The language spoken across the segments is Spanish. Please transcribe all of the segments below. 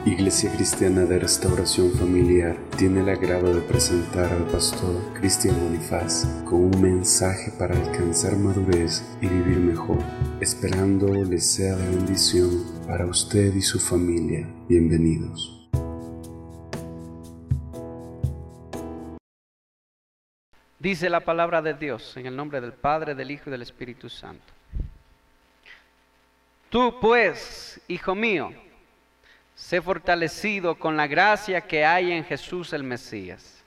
Iglesia Cristiana de Restauración Familiar tiene el agrado de presentar al pastor Cristian Bonifaz con un mensaje para alcanzar madurez y vivir mejor, esperando les sea de bendición para usted y su familia. Bienvenidos. Dice la palabra de Dios en el nombre del Padre, del Hijo y del Espíritu Santo. Tú pues, hijo mío, sé fortalecido con la gracia que hay en Jesús el Mesías.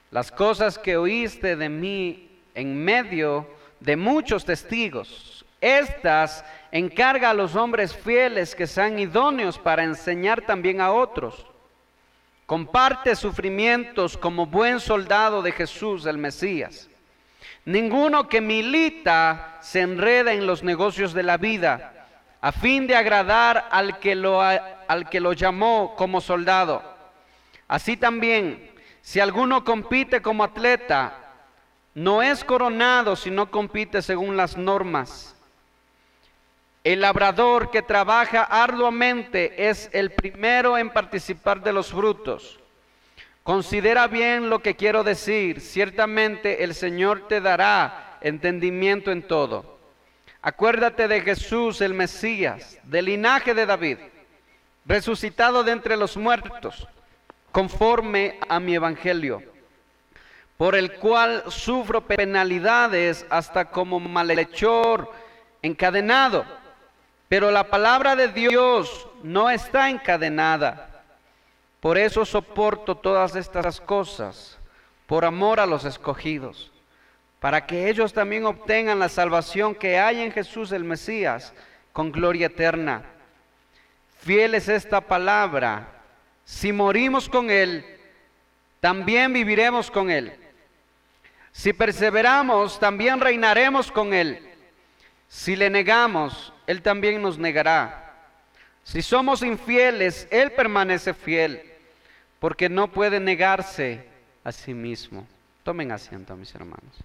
Las cosas que oíste de mí en medio de muchos testigos, estas encarga a los hombres fieles que sean idóneos para enseñar también a otros. Comparte sufrimientos como buen soldado de Jesús el Mesías. Ninguno que milita se enreda en los negocios de la vida, a fin de agradar al que lo llamó como soldado. Así también, si alguno compite como atleta, no es coronado si no compite según las normas. El labrador que trabaja arduamente es el primero en participar de los frutos. Considera bien lo que quiero decir. Ciertamente el Señor te dará entendimiento en todo. Acuérdate de Jesús el Mesías, del linaje de David, resucitado de entre los muertos, conforme a mi evangelio, por el cual sufro penalidades hasta como malhechor encadenado. Pero la palabra de Dios no está encadenada. Por eso soporto todas estas cosas, por amor a los escogidos, para que ellos también obtengan la salvación que hay en Jesús el Mesías, con gloria eterna. Fiel es esta palabra. Si morimos con Él, también viviremos con Él. Si perseveramos, también reinaremos con Él. Si le negamos, Él también nos negará. Si somos infieles, Él permanece fiel, porque no puede negarse a sí mismo. Tomen asiento, mis hermanos.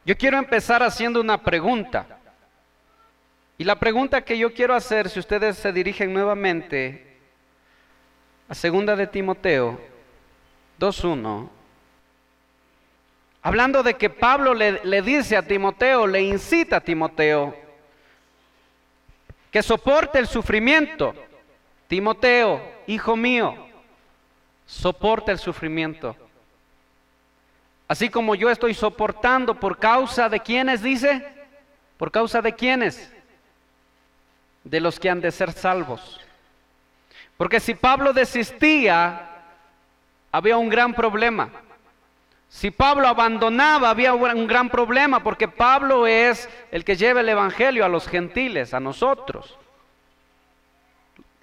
Yo quiero empezar haciendo una pregunta. Y la pregunta que yo quiero hacer, si ustedes se dirigen nuevamente a 2 de Timoteo 2:1, hablando de que Pablo le dice a Timoteo, le incita a Timoteo que soporte el sufrimiento. Timoteo, hijo mío, soporta el sufrimiento. Así como yo estoy soportando por causa de ¿quiénes dice? ¿Por causa de quiénes? De los que han de ser salvos. Porque si Pablo desistía, había un gran problema. Si Pablo abandonaba, había un gran problema, porque Pablo es el que lleva el evangelio a los gentiles, a nosotros.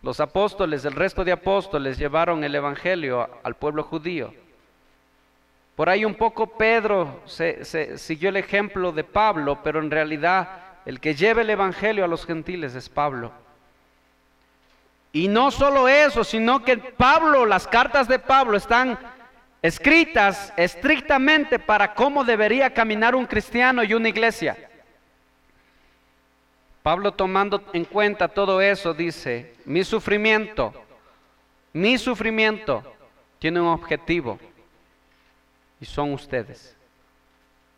Los apóstoles, el resto de apóstoles llevaron el evangelio al pueblo judío. Por ahí un poco Pedro se siguió el ejemplo de Pablo, pero en realidad el que lleva el evangelio a los gentiles es Pablo. Y no solo eso, sino que Pablo, las cartas de Pablo están escritas estrictamente para cómo debería caminar un cristiano y una iglesia. Pablo, tomando en cuenta todo eso, dice: mi sufrimiento tiene un objetivo, y son ustedes,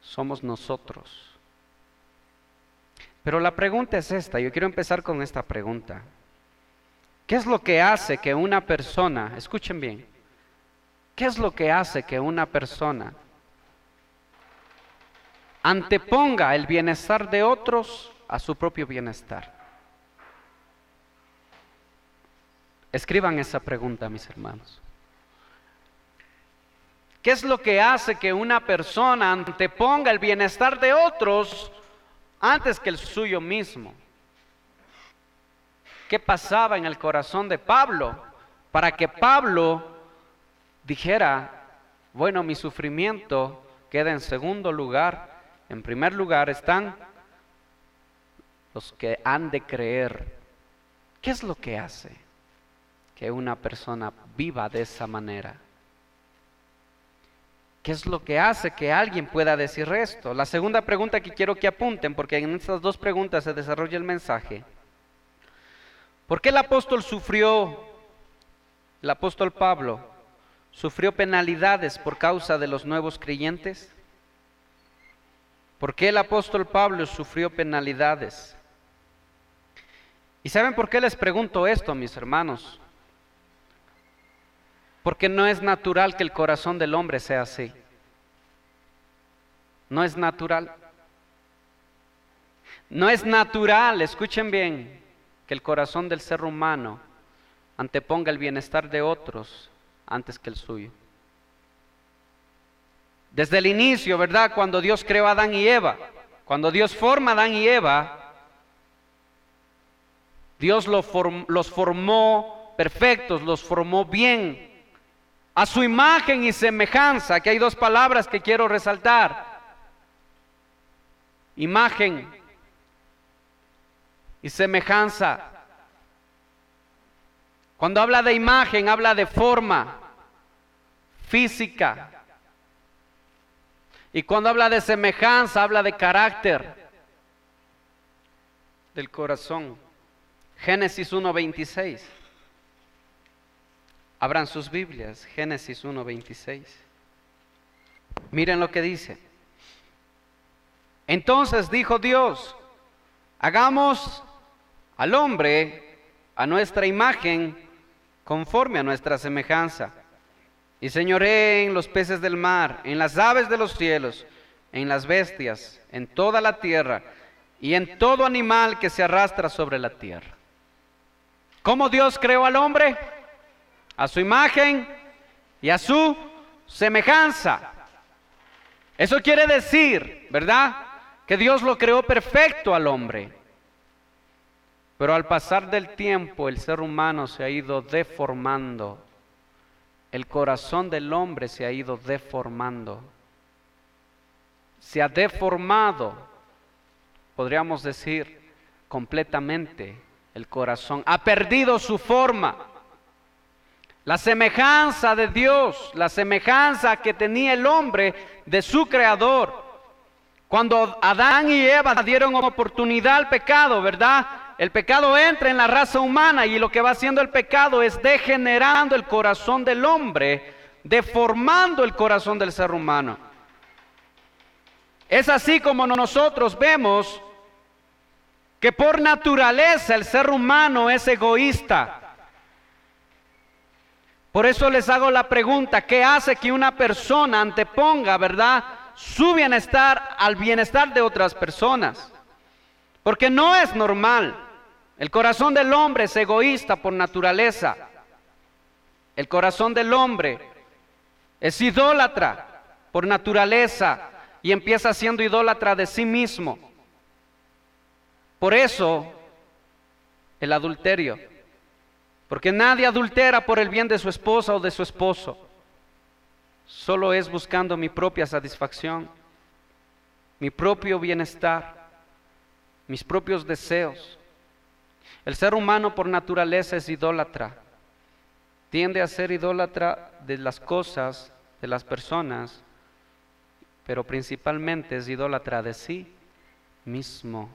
somos nosotros. Pero la pregunta es esta, yo quiero empezar con esta pregunta. ¿Qué es lo que hace que una persona, escuchen bien, qué es lo que hace que una persona anteponga el bienestar de otros a su propio bienestar? Escriban esa pregunta, mis hermanos. ¿Qué es lo que hace que una persona anteponga el bienestar de otros antes que el suyo mismo? ¿Qué pasaba en el corazón de Pablo para que Pablo dijera: bueno, mi sufrimiento queda en segundo lugar, en primer lugar están los que han de creer? ¿Qué es lo que hace que una persona viva de esa manera? ¿Qué es lo que hace que alguien pueda decir esto? La segunda pregunta que quiero que apunten, porque en estas dos preguntas se desarrolla el mensaje. ¿Por qué el apóstol Pablo, sufrió penalidades por causa de los nuevos creyentes? ¿Por qué el apóstol Pablo sufrió penalidades? ¿Y saben por qué les pregunto esto, mis hermanos? Porque no es natural que el corazón del hombre sea así. No es natural. No es natural, escuchen bien, que el corazón del ser humano anteponga el bienestar de otros antes que el suyo. Desde el inicio, ¿verdad? Cuando Dios creó a Adán y Eva, cuando Dios forma a Adán y Eva, Dios los formó perfectos, los formó bien, a su imagen y semejanza. Aquí hay dos palabras que quiero resaltar: imagen y semejanza. Cuando habla de imagen, habla de forma física. Y cuando habla de semejanza, habla de carácter del corazón. Génesis 1:26. Abran sus Biblias, Génesis 1:26. Miren lo que dice. Entonces dijo Dios: hagamos al hombre a nuestra imagen, conforme a nuestra semejanza, y señoreen en los peces del mar, en las aves de los cielos, en las bestias, en toda la tierra, y en todo animal que se arrastra sobre la tierra. ¿Cómo Dios creó al hombre? A su imagen y a su semejanza. Eso quiere decir, ¿verdad?, que Dios lo creó perfecto al hombre. Pero al pasar del tiempo, el ser humano se ha ido deformando. El corazón del hombre se ha ido deformando. Se ha deformado, podríamos decir, completamente el corazón. Ha perdido su forma. La semejanza de Dios, la semejanza que tenía el hombre de su creador. Cuando Adán y Eva dieron oportunidad al pecado, ¿verdad? El pecado entra en la raza humana y lo que va haciendo el pecado es degenerando el corazón del hombre, deformando el corazón del ser humano. Es así como nosotros vemos que por naturaleza el ser humano es egoísta. Por eso les hago la pregunta: ¿qué hace que una persona anteponga, verdad, su bienestar al bienestar de otras personas? Porque no es normal. El corazón del hombre es egoísta por naturaleza. El corazón del hombre es idólatra por naturaleza y empieza siendo idólatra de sí mismo. Por eso el adulterio. Porque nadie adultera por el bien de su esposa o de su esposo. Solo es buscando mi propia satisfacción, mi propio bienestar, mis propios deseos. El ser humano por naturaleza es idólatra. Tiende a ser idólatra de las cosas, de las personas, pero principalmente es idólatra de sí mismo.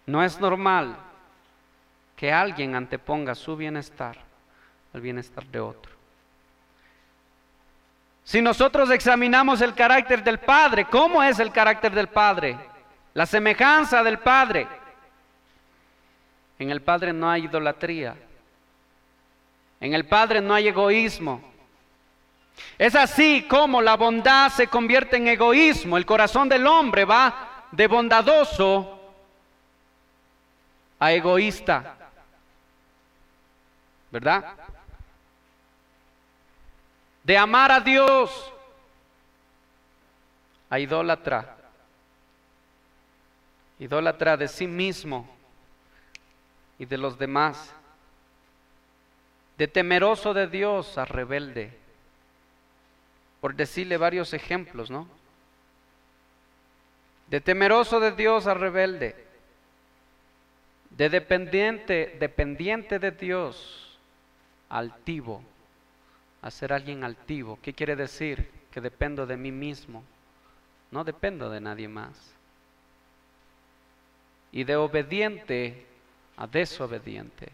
No es normal que alguien anteponga su bienestar al bienestar de otro. Si nosotros examinamos el carácter del Padre, ¿cómo es el carácter del Padre? La semejanza del Padre. En el Padre no hay idolatría. En el Padre no hay egoísmo. Es así como la bondad se convierte en egoísmo. El corazón del hombre va de bondadoso a egoísta, ¿verdad? De amar a Dios a idólatra, idólatra de sí mismo y de los demás, de temeroso de Dios a rebelde, por decirle varios ejemplos, ¿no? De temeroso de Dios a rebelde, de dependiente de Dios, altivo, a ser alguien altivo. ¿Qué quiere decir? Que dependo de mí mismo, no dependo de nadie más. Y de obediente a desobediente.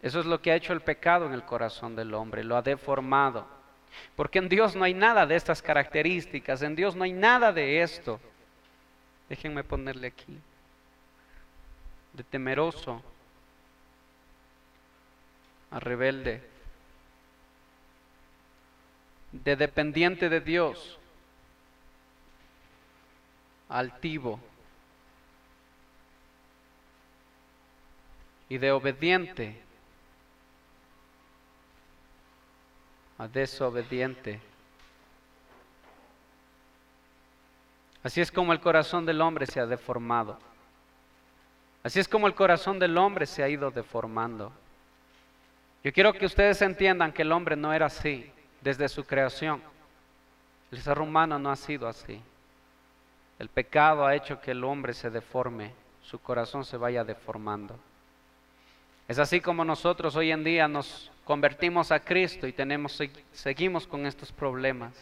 Eso es lo que ha hecho el pecado en el corazón del hombre, lo ha deformado. Porque en Dios no hay nada de estas características, en Dios no hay nada de esto. Déjenme ponerle aquí. De temeroso a rebelde. De dependiente de Dios a altivo. Y de obediente a desobediente. Así es como el corazón del hombre se ha deformado. Así es como el corazón del hombre se ha ido deformando. Yo quiero que ustedes entiendan que el hombre no era así desde su creación. El ser humano no ha sido así. El pecado ha hecho que el hombre se deforme, su corazón se vaya deformando. Es así como nosotros hoy en día nos convertimos a Cristo y seguimos con estos problemas.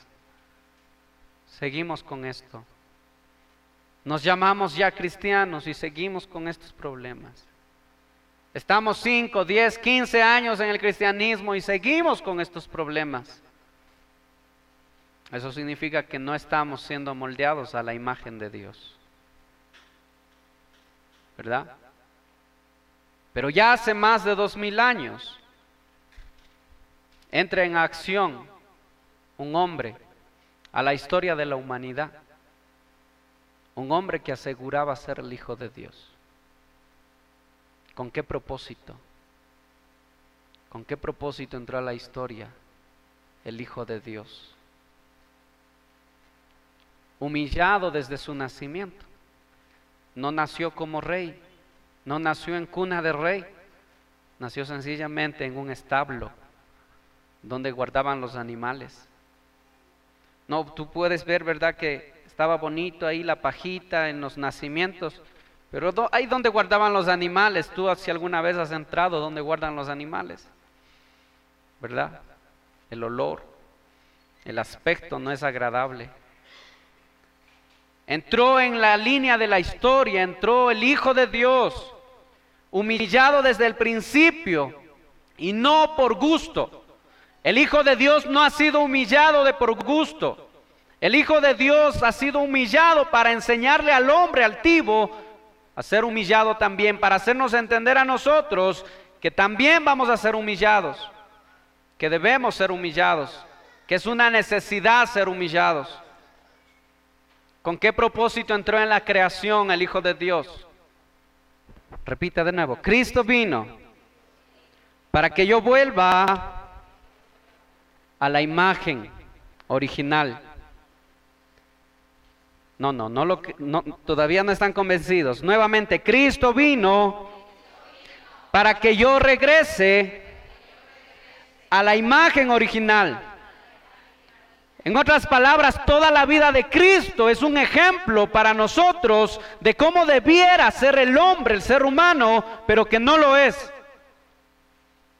Seguimos con esto. Nos llamamos ya cristianos y seguimos con estos problemas. Estamos 5, 10, 15 años en el cristianismo y seguimos con estos problemas. Eso significa que no estamos siendo moldeados a la imagen de Dios. ¿Verdad? Pero ya hace más de 2000 años entra en acción un hombre a la historia de la humanidad. Un hombre que aseguraba ser el Hijo de Dios. ¿Con qué propósito? ¿Con qué propósito entró a la historia el Hijo de Dios? Humillado desde su nacimiento. No nació como rey. No nació en cuna de rey, nació sencillamente en un establo donde guardaban los animales. No, tú puedes ver, ¿verdad?, que estaba bonito ahí la pajita en los nacimientos, pero ahí donde guardaban los animales, tú si alguna vez has entrado donde guardan los animales, ¿verdad? El olor, el aspecto no es agradable. Entró en la línea de la historia, entró el Hijo de Dios, humillado desde el principio y no por gusto. El Hijo de Dios no ha sido humillado por gusto. El Hijo de Dios ha sido humillado para enseñarle al hombre altivo a ser humillado también, para hacernos entender a nosotros que también vamos a ser humillados, que debemos ser humillados, que es una necesidad ser humillados. ¿Con qué propósito entró en la creación el Hijo de Dios? Repita de nuevo. Cristo vino para que yo vuelva a la imagen original. Todavía no están convencidos. Nuevamente, Cristo vino para que yo regrese a la imagen original. En otras palabras, toda la vida de Cristo es un ejemplo para nosotros de cómo debiera ser el hombre, el ser humano, pero que no lo es.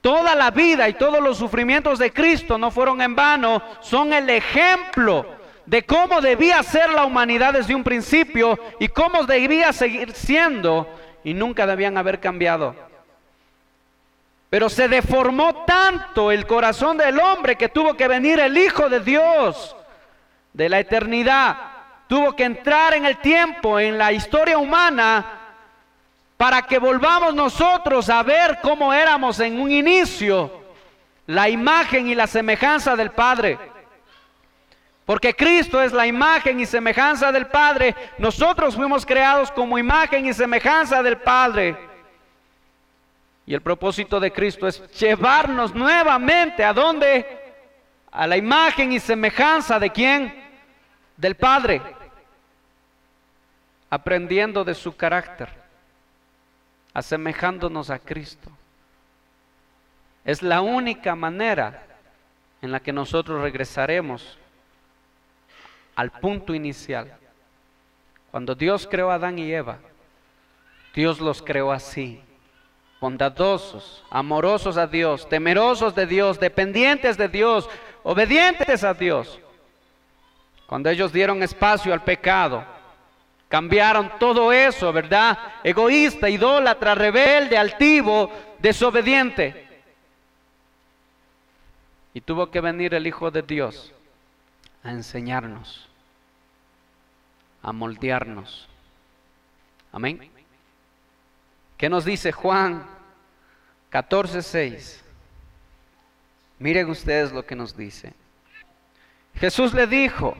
Toda la vida y todos los sufrimientos de Cristo no fueron en vano, son el ejemplo de cómo debía ser la humanidad desde un principio y cómo debía seguir siendo y nunca debían haber cambiado. Pero se deformó tanto el corazón del hombre que tuvo que venir el Hijo de Dios de la eternidad. Tuvo que entrar en el tiempo, en la historia humana, para que volvamos nosotros a ver cómo éramos en un inicio, la imagen y la semejanza del Padre. Porque Cristo es la imagen y semejanza del Padre. Nosotros fuimos creados como imagen y semejanza del Padre. Y el propósito de Cristo es llevarnos nuevamente ¿a dónde? A la imagen y semejanza de ¿quién? Del Padre. Aprendiendo de su carácter, asemejándonos a Cristo. Es la única manera en la que nosotros regresaremos al punto inicial. Cuando Dios creó a Adán y Eva, Dios los creó así. bondadosos, amorosos a Dios, temerosos de Dios, dependientes de Dios, obedientes a Dios. Cuando ellos dieron espacio al pecado, cambiaron todo eso, ¿verdad? Egoísta, idólatra, rebelde, altivo, desobediente. Y tuvo que venir el Hijo de Dios a enseñarnos, a moldearnos. Amén. ¿Qué nos dice Juan 14:6? Miren ustedes lo que nos dice. Jesús le dijo: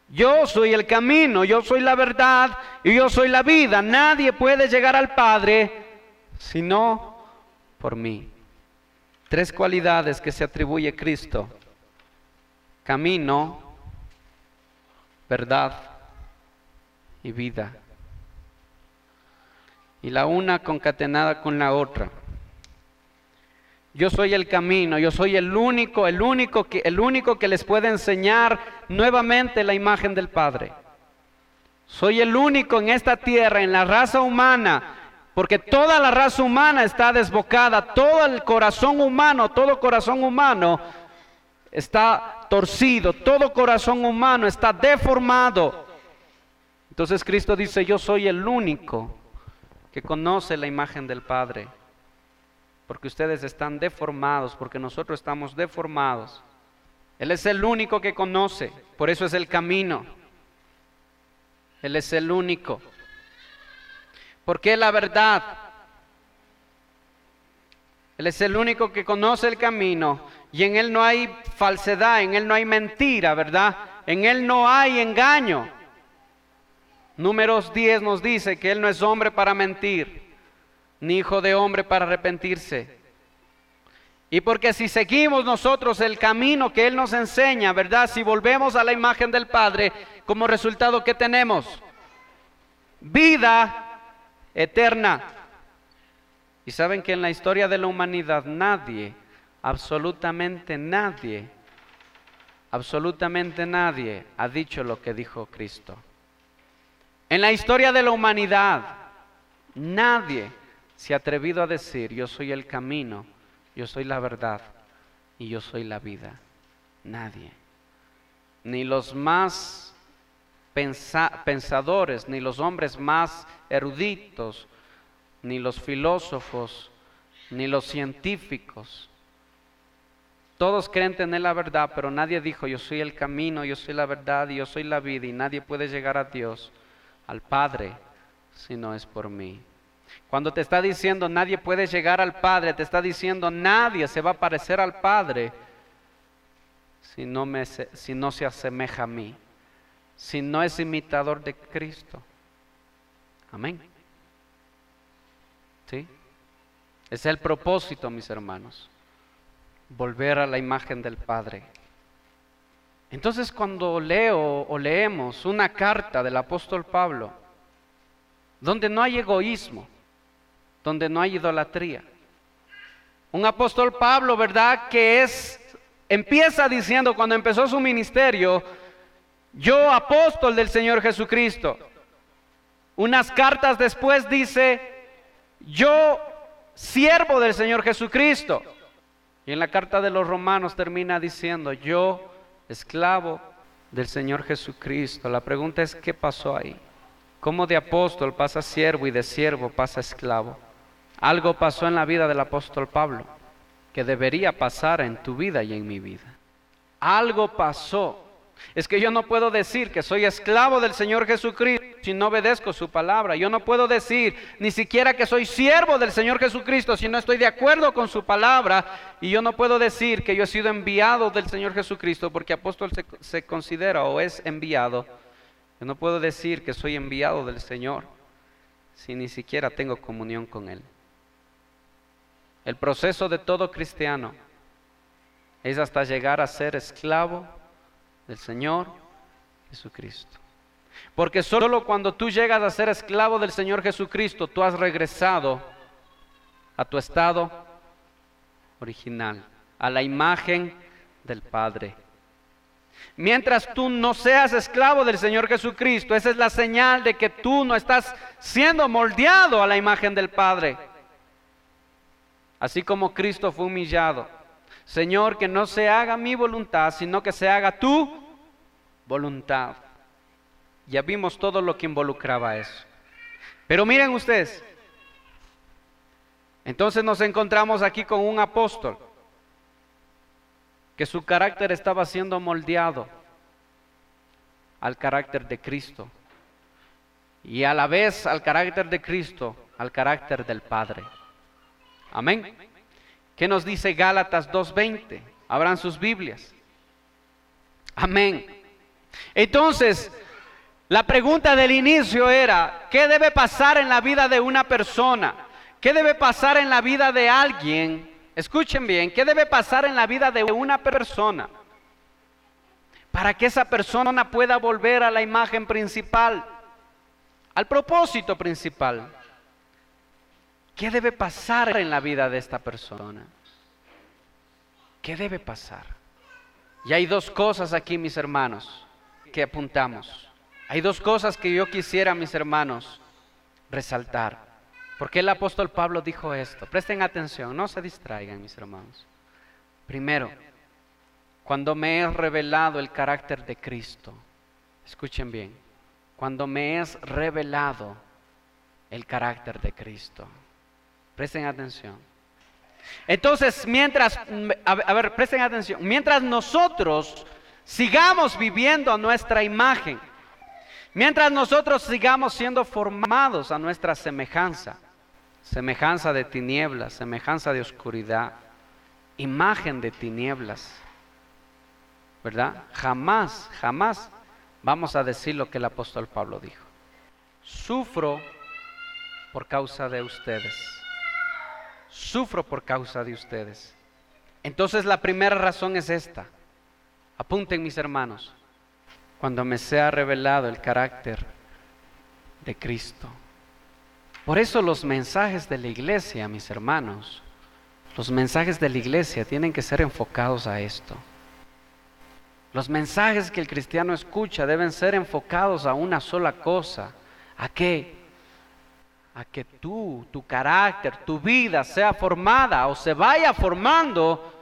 yo soy el camino, yo soy la verdad y yo soy la vida. Nadie puede llegar al Padre sino por mí. 3 cualidades que se atribuye Cristo: camino, verdad y vida. Y la una concatenada con la otra. Yo soy el camino, yo soy el único que les puede enseñar nuevamente la imagen del Padre. Soy el único en esta tierra, en la raza humana, porque toda la raza humana está desbocada, todo corazón humano está torcido, todo corazón humano está deformado. Entonces Cristo dice: yo soy el único que conoce la imagen del Padre, porque ustedes están deformados, porque nosotros estamos deformados. Él es el único que conoce, por eso es el camino. Él es el único. Porque es la verdad. Él es el único que conoce el camino, y en Él no hay falsedad, en Él no hay mentira, ¿verdad? En Él no hay engaño. Números 10 nos dice que Él no es hombre para mentir, ni hijo de hombre para arrepentirse. Y porque si seguimos nosotros el camino que Él nos enseña, ¿verdad? Si volvemos a la imagen del Padre, como resultado, ¿qué tenemos? Vida eterna. Y saben que en la historia de la humanidad nadie, absolutamente nadie ha dicho lo que dijo Cristo. En la historia de la humanidad, nadie se ha atrevido a decir: yo soy el camino, yo soy la verdad y yo soy la vida. Nadie. Ni los más pensadores, ni los hombres más eruditos, ni los filósofos, ni los científicos. Todos creen tener la verdad, pero nadie dijo: yo soy el camino, yo soy la verdad y yo soy la vida, y nadie puede llegar a Dios, al Padre, si no es por mí. Cuando te está diciendo nadie puede llegar al Padre, te está diciendo nadie se va a parecer al Padre si no se asemeja a mí, si no es imitador de Cristo. Amén. ¿Sí? Es el propósito, mis hermanos, volver a la imagen del Padre. Entonces, cuando leemos una carta del apóstol Pablo, donde no hay egoísmo, donde no hay idolatría, un apóstol Pablo, ¿verdad?, que empieza diciendo, cuando empezó su ministerio: yo, apóstol del Señor Jesucristo. Unas cartas después dice: yo, siervo del Señor Jesucristo. Y en la carta de los Romanos termina diciendo: yo, esclavo del Señor Jesucristo. La pregunta es: ¿qué pasó ahí? ¿Cómo de apóstol pasa a siervo y de siervo pasa a esclavo? Algo pasó en la vida del apóstol Pablo que debería pasar en tu vida y en mi vida. Algo pasó. Es que yo no puedo decir que soy esclavo del Señor Jesucristo si no obedezco su palabra. Yo no puedo decir ni siquiera que soy siervo del Señor Jesucristo si no estoy de acuerdo con su palabra. Y yo no puedo decir que yo he sido enviado del Señor Jesucristo, porque apóstol se considera o es enviado. Yo no puedo decir que soy enviado del Señor si ni siquiera tengo comunión con Él. El proceso de todo cristiano es hasta llegar a ser esclavo del Señor Jesucristo. Porque solo cuando tú llegas a ser esclavo del Señor Jesucristo, tú has regresado a tu estado original, a la imagen del Padre. Mientras tú no seas esclavo del Señor Jesucristo, esa es la señal de que tú no estás siendo moldeado a la imagen del Padre. así como Cristo fue humillado. Señor, que no se haga mi voluntad, sino que se haga tu voluntad. Ya vimos todo lo que involucraba eso. Pero miren ustedes, entonces nos encontramos aquí con un apóstol que su carácter estaba siendo moldeado al carácter de Cristo y a la vez al carácter de Cristo, al carácter del Padre. Amén. ¿Qué nos dice Gálatas 2:20? Abran sus Biblias. Amén. Entonces, la pregunta del inicio era, ¿qué debe pasar en la vida de una persona? ¿Qué debe pasar en la vida de alguien? Escuchen bien, ¿qué debe pasar en la vida de una persona para que esa persona pueda volver a la imagen principal, al propósito principal? ¿Qué debe pasar en la vida de esta persona? ¿Qué debe pasar? Y hay dos cosas aquí, mis hermanos, que apuntamos. Hay dos cosas que yo quisiera, mis hermanos, resaltar. ¿Por qué el apóstol Pablo dijo esto? Presten atención, no se distraigan, mis hermanos. Primero, cuando me es revelado el carácter de Cristo, escuchen bien, cuando me es revelado el carácter de Cristo. Presten atención. Entonces, presten atención, mientras nosotros sigamos viviendo a nuestra imagen, mientras nosotros sigamos siendo formados a nuestra semejanza, semejanza de tinieblas, semejanza de oscuridad, imagen de tinieblas, ¿verdad? Jamás vamos a decir lo que el apóstol Pablo dijo. Sufro por causa de ustedes. Sufro por causa de ustedes. Entonces la primera razón es esta. Apunten, mis hermanos. Cuando me sea revelado el carácter de Cristo. Por eso los mensajes de la iglesia, mis hermanos, los mensajes de la iglesia tienen que ser enfocados a esto. Los mensajes que el cristiano escucha deben ser enfocados a una sola cosa. ¿A qué? A que tu carácter, tu vida sea formada o se vaya formando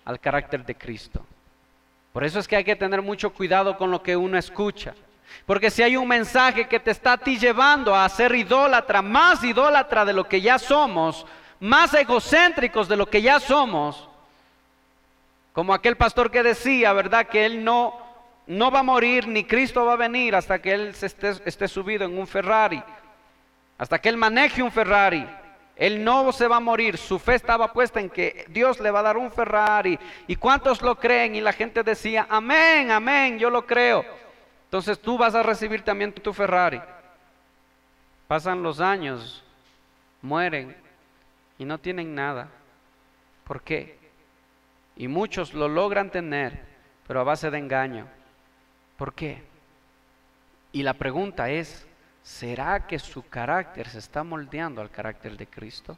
al carácter de Cristo. Por eso es que hay que tener mucho cuidado con lo que uno escucha. Porque si hay un mensaje que te está a ti llevando a ser idólatra, más idólatra de lo que ya somos, más egocéntricos de lo que ya somos, como aquel pastor que decía, ¿verdad? Que él no va a morir, ni Cristo va a venir hasta que él esté subido en un Ferrari. Hasta que él maneje un Ferrari, él no se va a morir. Su fe estaba puesta en que Dios le va a dar un Ferrari. ¿Y cuántos lo creen? Y la gente decía, amén, amén, yo lo creo. Entonces tú vas a recibir también tu Ferrari. Pasan los años, mueren y no tienen nada. ¿Por qué? Y muchos lo logran tener, pero a base de engaño. ¿Por qué? Y la pregunta es, ¿será que su carácter se está moldeando al carácter de Cristo?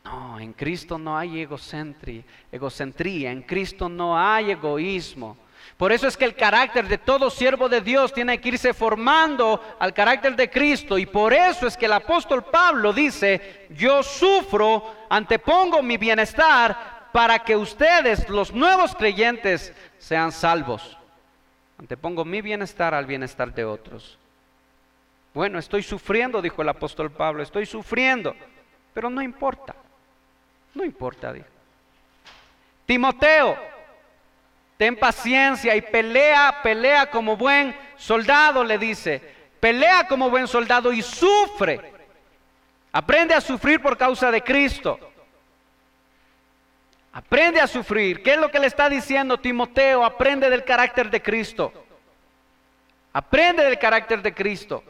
No, en Cristo no hay egocentría, en Cristo no hay egoísmo. Por eso es que el carácter de todo siervo de Dios tiene que irse formando al carácter de Cristo. Y por eso es que el apóstol Pablo dice, yo sufro, antepongo mi bienestar para que ustedes, los nuevos creyentes, sean salvos. Antepongo mi bienestar al bienestar de otros. Bueno, estoy sufriendo, dijo el apóstol Pablo, estoy sufriendo, pero no importa, dijo. Timoteo, ten paciencia y pelea como buen soldado, le dice, pelea como buen soldado y sufre, aprende a sufrir por causa de Cristo, aprende a sufrir. ¿Qué es lo que le está diciendo Timoteo? Aprende del carácter de Cristo, aprende del carácter de Cristo.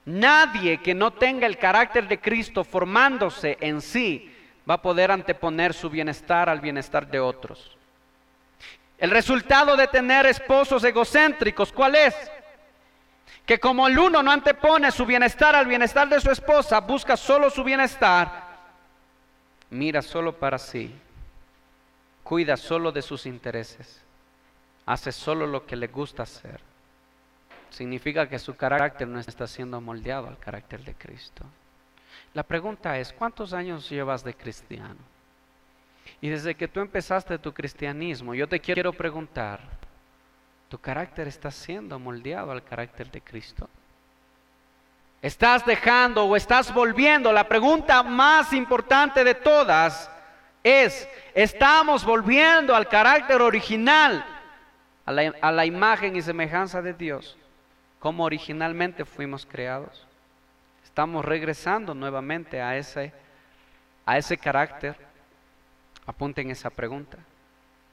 Nadie que no tenga el carácter de Cristo formándose en sí va a poder anteponer su bienestar al bienestar de otros. El resultado de tener esposos egocéntricos, ¿cuál es? Que como el uno no antepone su bienestar al bienestar de su esposa, busca solo su bienestar, mira solo para sí, cuida solo de sus intereses, hace solo lo que le gusta hacer. Significa que su carácter no está siendo moldeado al carácter de Cristo. La pregunta es, ¿cuántos años llevas de cristiano? Y desde que tú empezaste tu cristianismo, yo te quiero preguntar, ¿tu carácter está siendo moldeado al carácter de Cristo? ¿Estás dejando o estás volviendo? La pregunta más importante de todas es, ¿estamos volviendo al carácter original, a la imagen y semejanza de Dios, como originalmente fuimos creados? ¿Estamos regresando nuevamente a ese carácter? Apunten esa pregunta,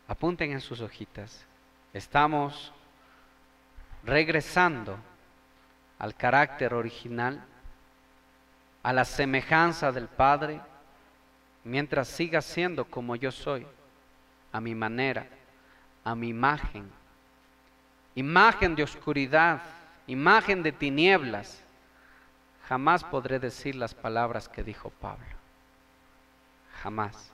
apunten en sus hojitas. ¿Estamos regresando al carácter original, a la semejanza del Padre, mientras siga siendo como yo soy, a mi manera, a mi imagen, imagen de oscuridad, imagen de tinieblas? Jamás podré decir las palabras que dijo Pablo, jamás.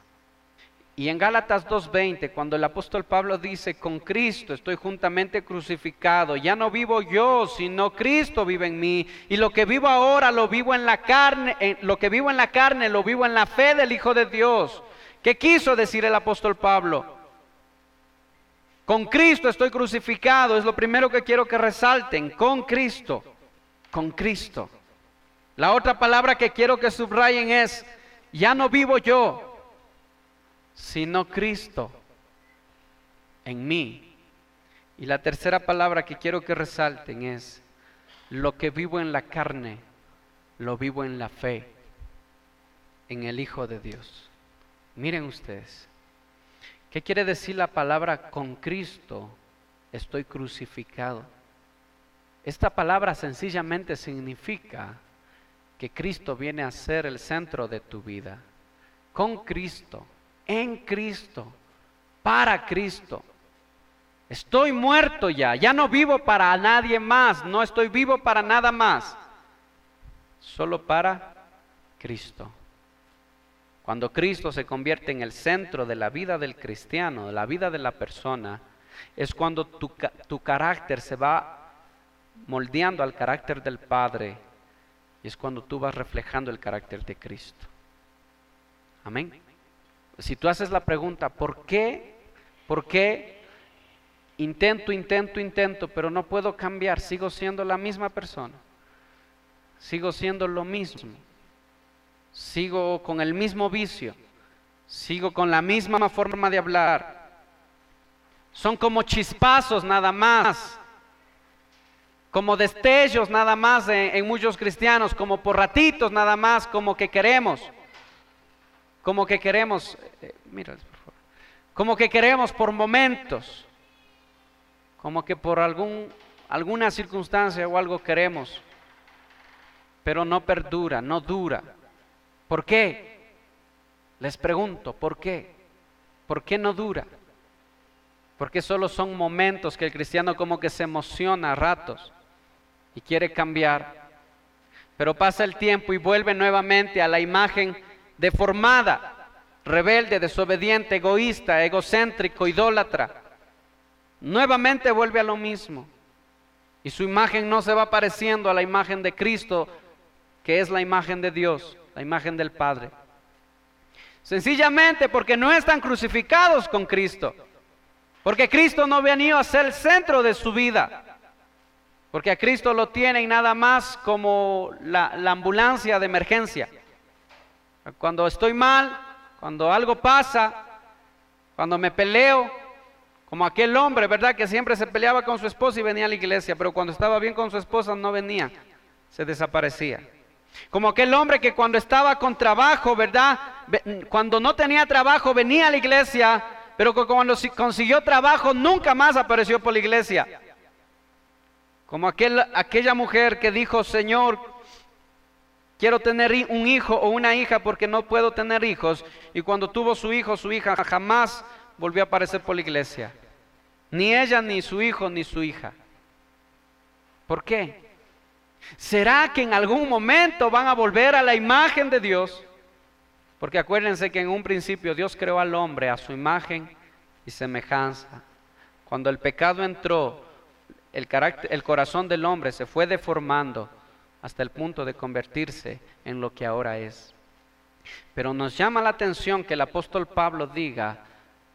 Y en Gálatas 2:20, cuando el apóstol Pablo dice, con Cristo estoy juntamente crucificado, ya no vivo yo, sino Cristo vive en mí, y lo que vivo ahora lo vivo en la carne, lo vivo en la fe del Hijo de Dios. ¿Qué quiso decir el apóstol Pablo? Con Cristo estoy crucificado, es lo primero que quiero que resalten, con Cristo, con Cristo. La otra palabra que quiero que subrayen es, ya no vivo yo, sino Cristo en mí. Y la tercera palabra que quiero que resalten es, lo que vivo en la carne, lo vivo en la fe, en el Hijo de Dios. Miren ustedes, ¿qué quiere decir la palabra con Cristo estoy crucificado? Esta palabra sencillamente significa que Cristo viene a ser el centro de tu vida. Con Cristo, en Cristo, para Cristo. Estoy muerto ya no vivo para nadie más, no estoy vivo para nada más, solo para Cristo. Cuando Cristo se convierte en el centro de la vida del cristiano, de la vida de la persona, es cuando tu carácter se va moldeando al carácter del Padre, y es cuando tú vas reflejando el carácter de Cristo. Amén. Si tú haces la pregunta, ¿por qué? ¿Por qué intento, pero no puedo cambiar? Sigo siendo la misma persona. Sigo siendo lo mismo. Sigo con el mismo vicio. Sigo con la misma forma de hablar. Son como chispazos nada más. Como destellos nada más en muchos cristianos. Como por ratitos nada más, como que queremos. Como que queremos, mira, por favor. Como que queremos por momentos, como que por alguna circunstancia o algo queremos, pero no perdura, no dura. ¿Por qué? Les pregunto, ¿por qué? ¿Por qué no dura? Porque solo son momentos que el cristiano como que se emociona a ratos y quiere cambiar, pero pasa el tiempo y vuelve nuevamente a la imagen deformada, rebelde, desobediente, egoísta, egocéntrico, idólatra. Nuevamente vuelve a lo mismo. Y su imagen no se va pareciendo a la imagen de Cristo, que es la imagen de Dios, la imagen del Padre. Sencillamente porque no están crucificados con Cristo. Porque Cristo no ha venido a ser el centro de su vida. Porque a Cristo lo tienen nada más como la ambulancia de emergencia. Cuando estoy mal, cuando algo pasa, cuando me peleo, como aquel hombre, ¿verdad? Que siempre se peleaba con su esposa y venía a la iglesia, pero cuando estaba bien con su esposa no venía, se desaparecía. Como aquel hombre que cuando estaba con trabajo, ¿verdad? Cuando no tenía trabajo venía a la iglesia, pero que cuando consiguió trabajo nunca más apareció por la iglesia. Como aquella mujer que dijo, Señor, quiero tener un hijo o una hija porque no puedo tener hijos. Y cuando tuvo su hijo, su hija jamás volvió a aparecer por la iglesia. Ni ella, ni su hijo, ni su hija. ¿Por qué? ¿Será que en algún momento van a volver a la imagen de Dios? Porque acuérdense que en un principio Dios creó al hombre a su imagen y semejanza. Cuando el pecado entró, el corazón del hombre se fue deformando. hasta el punto de convertirse en lo que ahora es. Pero nos llama la atención que el apóstol Pablo diga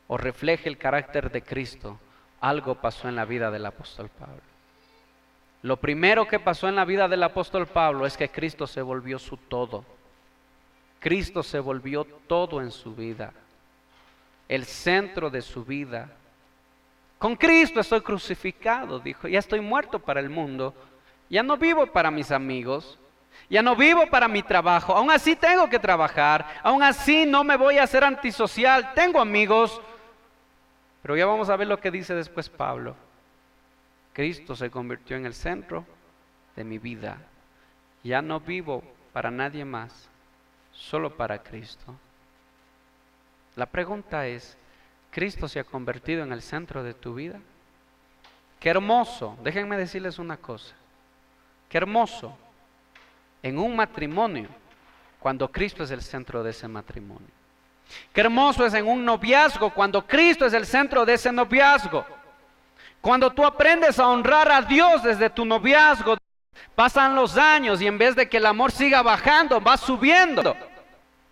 o refleje el carácter de Cristo. Algo pasó en la vida del apóstol Pablo. Lo primero que pasó en la vida del apóstol Pablo es que Cristo se volvió su todo. Cristo se volvió todo en su vida, el centro de su vida. Con Cristo estoy crucificado, dijo, ya estoy muerto para el mundo, ya no vivo para mis amigos, ya no vivo para mi trabajo, aún así tengo que trabajar, aún así no me voy a hacer antisocial, tengo amigos, pero ya vamos a ver lo que dice después Pablo. Cristo se convirtió en el centro de mi vida, ya no vivo para nadie más, solo para Cristo. La pregunta es, ¿Cristo se ha convertido en el centro de tu vida? Qué hermoso, déjenme decirles una cosa, qué hermoso en un matrimonio cuando Cristo es el centro de ese matrimonio. Qué hermoso es en un noviazgo cuando Cristo es el centro de ese noviazgo. Cuando tú aprendes a honrar a Dios desde tu noviazgo, pasan los años y en vez de que el amor siga bajando, va subiendo.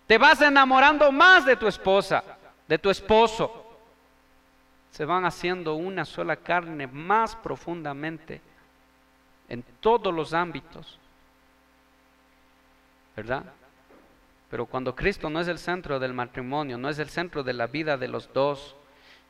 Te vas enamorando más de tu esposa, de tu esposo. Se van haciendo una sola carne más profundamente en todos los ámbitos, ¿verdad? Pero cuando Cristo no es el centro del matrimonio, no es el centro de la vida de los dos,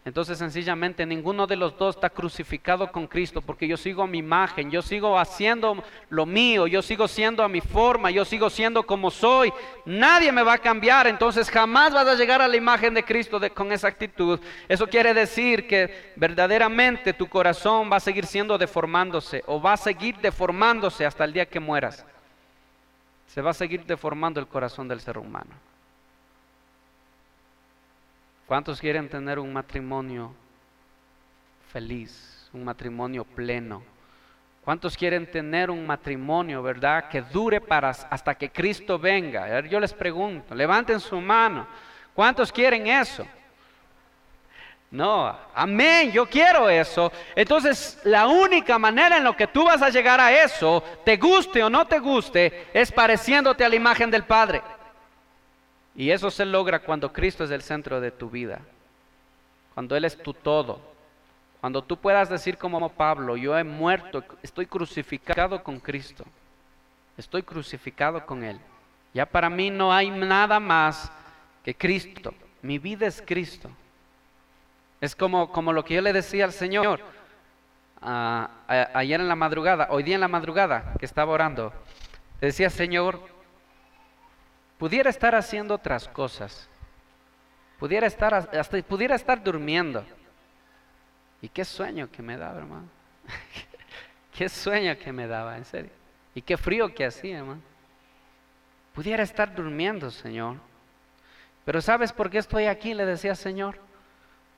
entonces sencillamente ninguno de los dos está crucificado con Cristo, porque yo sigo a mi imagen, yo sigo haciendo lo mío, yo sigo siendo a mi forma, yo sigo siendo como soy, nadie me va a cambiar, entonces jamás vas a llegar a la imagen de Cristo con esa actitud. Eso quiere decir que verdaderamente tu corazón va a seguir siendo deformándose, o va a seguir deformándose hasta el día que mueras. Se va a seguir deformando el corazón del ser humano. ¿Cuántos quieren tener un matrimonio feliz, un matrimonio pleno? ¿Cuántos quieren tener un matrimonio, verdad, que dure hasta que Cristo venga? A ver, yo les pregunto, levanten su mano. ¿Cuántos quieren eso? No, amén, yo quiero eso. Entonces, la única manera en la que tú vas a llegar a eso, te guste o no te guste, es pareciéndote a la imagen del Padre. Y eso se logra cuando Cristo es el centro de tu vida, cuando Él es tu todo, cuando tú puedas decir como Pablo, yo he muerto, estoy crucificado con Cristo, estoy crucificado con Él. Ya para mí no hay nada más que Cristo, mi vida es Cristo. Es como lo que yo le decía al Señor ayer en la madrugada, hoy día en la madrugada que estaba orando, le decía, Señor, pudiera estar haciendo otras cosas, pudiera estar durmiendo. Y qué sueño que me daba, hermano. Qué sueño que me daba, en serio. Y qué frío que hacía, hermano. Pudiera estar durmiendo, Señor. Pero ¿sabes por qué estoy aquí? Le decía, Señor.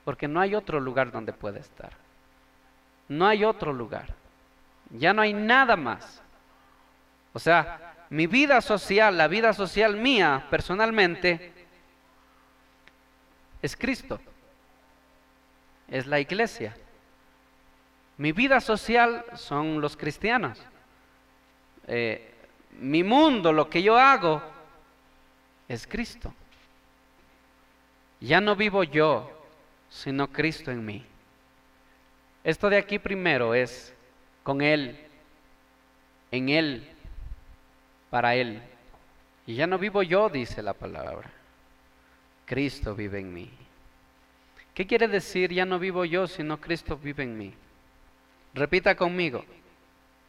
Porque no hay otro lugar donde pueda estar. No hay otro lugar. Ya no hay nada más. O sea, mi vida social, la vida social mía, personalmente, es Cristo. Es la iglesia. Mi vida social son los cristianos. Mi mundo, lo que yo hago, es Cristo. Ya no vivo yo, sino Cristo en mí. Esto de aquí primero es con Él, en Él, para Él. Y ya no vivo yo, dice la palabra. Cristo vive en mí. ¿Qué quiere decir ya no vivo yo, sino Cristo vive en mí? Repita conmigo.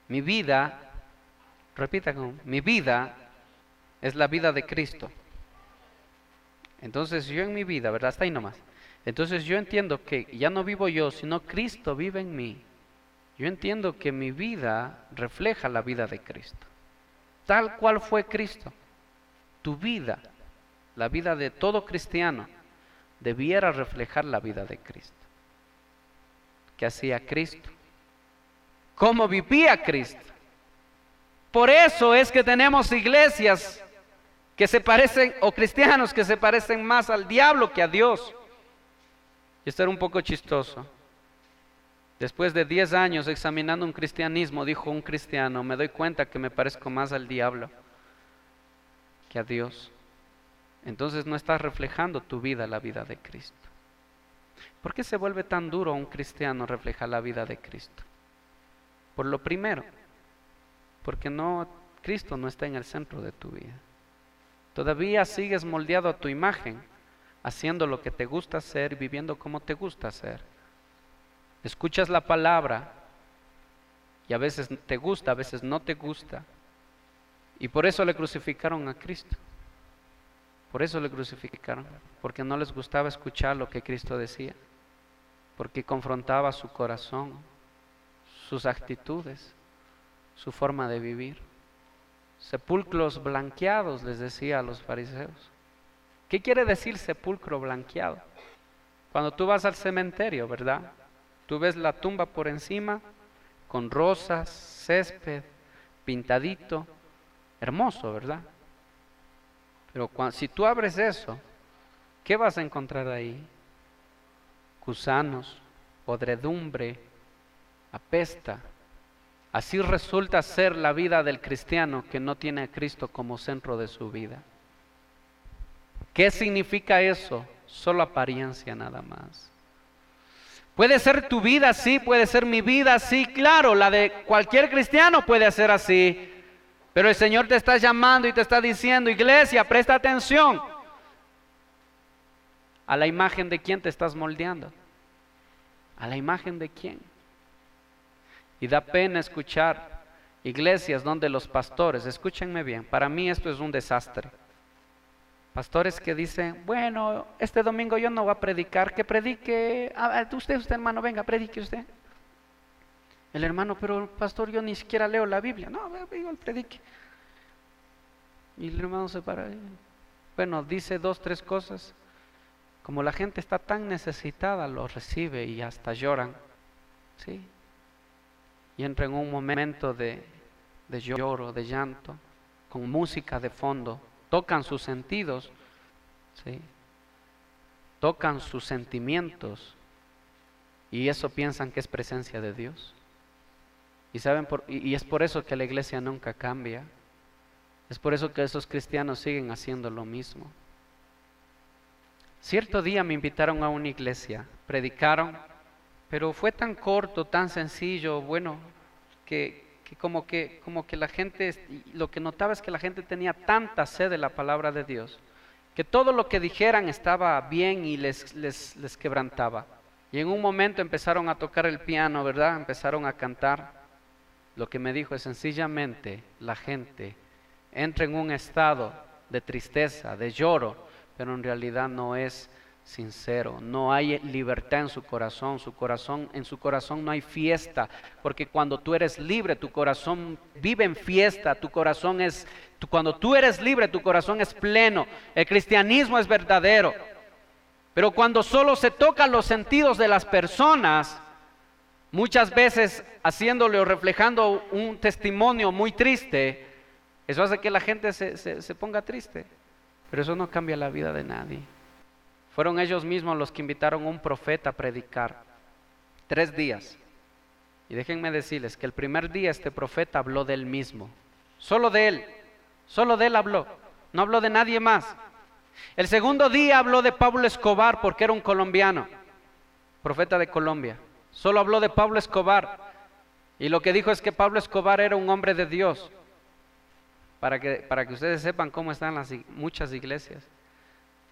Mi vida es la vida de Cristo. Entonces yo en mi vida, ¿verdad? Hasta ahí nomás. Entonces yo entiendo que ya no vivo yo, sino Cristo vive en mí. Yo entiendo que mi vida refleja la vida de Cristo. Tal cual fue Cristo. Tu vida, la vida de todo cristiano, debiera reflejar la vida de Cristo. ¿Qué hacía Cristo? ¿Cómo vivía Cristo? Por eso es que tenemos iglesias que se parecen, o cristianos que se parecen más al diablo que a Dios. Y esto era un poco chistoso. Después de 10 años examinando un cristianismo, dijo un cristiano, me doy cuenta que me parezco más al diablo que a Dios. Entonces no estás reflejando tu vida, la vida de Cristo. ¿Por qué se vuelve tan duro a un cristiano reflejar la vida de Cristo? Por lo primero, porque Cristo no está en el centro de tu vida. Todavía sigues moldeado a tu imagen, haciendo lo que te gusta hacer, viviendo como te gusta hacer. Escuchas la palabra y a veces te gusta, a veces no te gusta. Y por eso le crucificaron a Cristo. Por eso le crucificaron, porque no les gustaba escuchar lo que Cristo decía, porque confrontaba su corazón, sus actitudes, su forma de vivir. Sepulcros blanqueados, les decía a los fariseos. ¿Qué quiere decir sepulcro blanqueado? Cuando tú vas al cementerio, ¿verdad? Tú ves la tumba por encima, con rosas, césped, pintadito, hermoso, ¿verdad? Pero si tú abres eso, ¿qué vas a encontrar ahí? Gusanos, podredumbre, apesta. Así resulta ser la vida del cristiano que no tiene a Cristo como centro de su vida. ¿Qué significa eso? Solo apariencia nada más. Puede ser tu vida así, puede ser mi vida así, claro, la de cualquier cristiano puede ser así. Pero el Señor te está llamando y te está diciendo, iglesia, presta atención. ¿A la imagen de quién te estás moldeando? ¿A la imagen de quién? Y da pena escuchar iglesias donde los pastores, escúchenme bien, para mí esto es un desastre. Pastores que dicen, bueno, este domingo yo no voy a predicar, que predique, usted hermano, venga, predique usted. El hermano, pero pastor, yo ni siquiera leo la Biblia. No, igual predique. Y el hermano se para. Bueno, dice 2, 3 cosas. Como la gente está tan necesitada, lo recibe y hasta lloran. ¿Sí? Y entra en un momento de lloro, de llanto, con música de fondo. Tocan sus sentidos. ¿Sí? Tocan sus sentimientos. Y eso piensan que es presencia de Dios. Y es por eso que la iglesia nunca cambia. Es por eso que esos cristianos siguen haciendo lo mismo. Cierto día me invitaron a una iglesia, predicaron, pero fue tan corto, tan sencillo, bueno, que como que la gente, lo que notaba es que la gente tenía tanta sed de la palabra de Dios, que todo lo que dijeran estaba bien y les quebrantaba. Y en un momento empezaron a tocar el piano, ¿verdad? Empezaron a cantar. Lo que me dijo es sencillamente la gente entra en un estado de tristeza, de lloro, pero en realidad no es sincero, no hay libertad en su corazón, en su corazón no hay fiesta, porque cuando tú eres libre, tu corazón vive en fiesta, cuando tú eres libre, tu corazón es pleno, el cristianismo es verdadero, pero cuando solo se tocan los sentidos de las personas, muchas veces haciéndole o reflejando un testimonio muy triste, eso hace que la gente se ponga triste, pero eso no cambia la vida de nadie. Fueron ellos mismos los que invitaron a un profeta a predicar 3 días. Y déjenme decirles que el primer día este profeta habló de él mismo, solo de él habló, no habló de nadie más. El segundo día habló de Pablo Escobar porque era un colombiano, profeta de Colombia. Solo habló de Pablo Escobar y lo que dijo es que Pablo Escobar era un hombre de Dios, para que ustedes sepan cómo están muchas iglesias.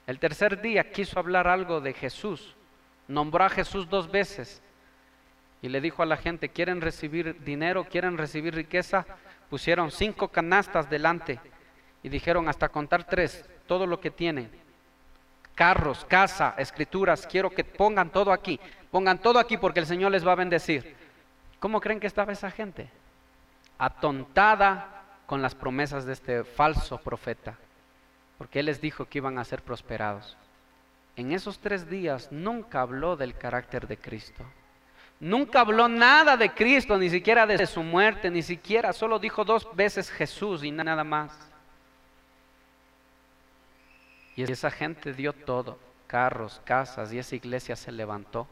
El tercer día quiso hablar algo de Jesús, nombró a Jesús 2 veces y le dijo a la gente, ¿quieren recibir dinero? ¿Quieren recibir riqueza? Pusieron 5 canastas delante y dijeron hasta contar 3, todo lo que tienen, carros, casa, escrituras, quiero que pongan todo aquí porque el Señor les va a bendecir. ¿Cómo creen que estaba esa gente? Atontada con las promesas de este falso profeta, porque él les dijo que iban a ser prosperados. En esos 3 días nunca habló del carácter de Cristo, nunca habló nada de Cristo, ni siquiera de su muerte, ni siquiera, solo dijo 2 veces Jesús y nada más. Y esa gente dio todo, carros, casas, y esa iglesia se levantó,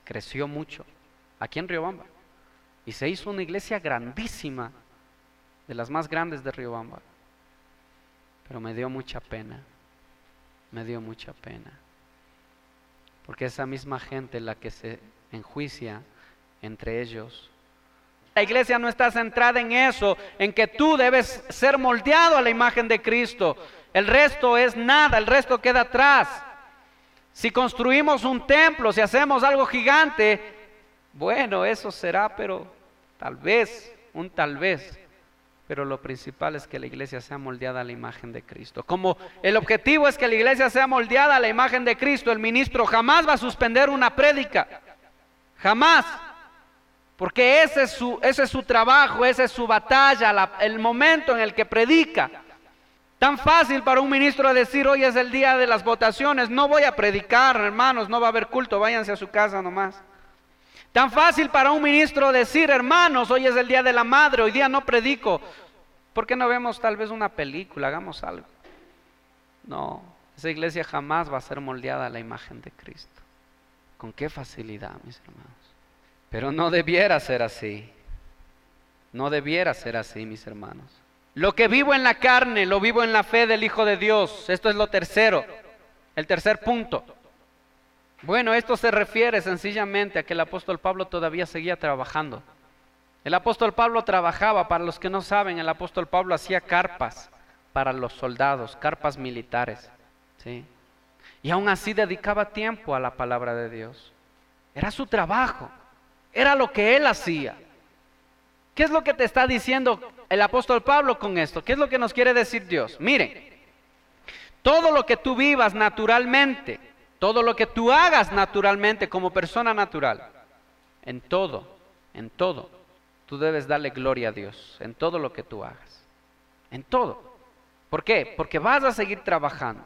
creció mucho. aquí en Riobamba. Y se hizo una iglesia grandísima, de las más grandes de Riobamba. Pero me dio mucha pena, porque esa misma gente la que se enjuicia entre ellos. La iglesia no está centrada en eso, en que tú debes ser moldeado a la imagen de Cristo. El resto es nada, el resto queda atrás. Si construimos un templo, si hacemos algo gigante, bueno, eso será, pero tal vez. Pero lo principal es que la iglesia sea moldeada a la imagen de Cristo. Como el objetivo es que la iglesia sea moldeada a la imagen de Cristo, el ministro jamás va a suspender una prédica. Jamás. Porque ese es su trabajo, esa es su batalla, el momento en el que predica. Tan fácil para un ministro decir, hoy es el día de las votaciones, no voy a predicar, hermanos, no va a haber culto, váyanse a su casa nomás. Tan fácil para un ministro decir, hermanos, hoy es el día de la madre, hoy día no predico. ¿Por qué no vemos tal vez una película? Hagamos algo. No, esa iglesia jamás va a ser moldeada a la imagen de Cristo. ¿Con qué facilidad, mis hermanos? Pero no debiera ser así. No debiera ser así, mis hermanos. Lo que vivo en la carne, lo vivo en la fe del Hijo de Dios. Esto es lo tercero, el tercer punto. Bueno, esto se refiere sencillamente a que el apóstol Pablo todavía seguía trabajando. El apóstol Pablo trabajaba, para los que no saben, el apóstol Pablo hacía carpas para los soldados, carpas militares, ¿sí? Y aún así dedicaba tiempo a la palabra de Dios. Era su trabajo, era lo que él hacía. ¿Qué es lo que te está diciendo el apóstol Pablo con esto? ¿Qué es lo que nos quiere decir Dios? Miren, todo lo que tú vivas naturalmente, todo lo que tú hagas naturalmente como persona natural, en todo, tú debes darle gloria a Dios, en todo lo que tú hagas, en todo. ¿Por qué? Porque vas a seguir trabajando.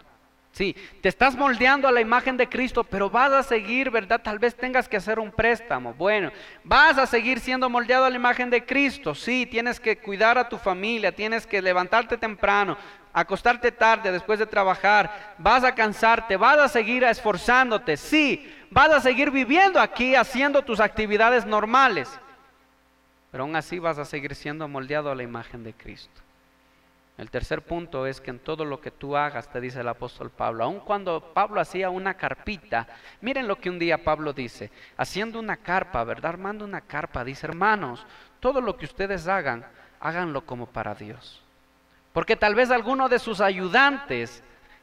Sí, te estás moldeando a la imagen de Cristo, pero vas a seguir, ¿verdad? Tal vez tengas que hacer un préstamo. Bueno, vas a seguir siendo moldeado a la imagen de Cristo. Sí, tienes que cuidar a tu familia, tienes que levantarte temprano, acostarte tarde después de trabajar, vas a cansarte, vas a seguir esforzándote. Sí, vas a seguir viviendo aquí, haciendo tus actividades normales, pero aún así vas a seguir siendo moldeado a la imagen de Cristo. El tercer punto es que en todo lo que tú hagas, te dice el apóstol Pablo, aun cuando Pablo hacía una carpita, miren lo que un día Pablo dice, haciendo una carpa, ¿verdad? Armando una carpa, dice, hermanos, todo lo que ustedes hagan, háganlo como para Dios. Porque tal vez alguno de sus ayudantes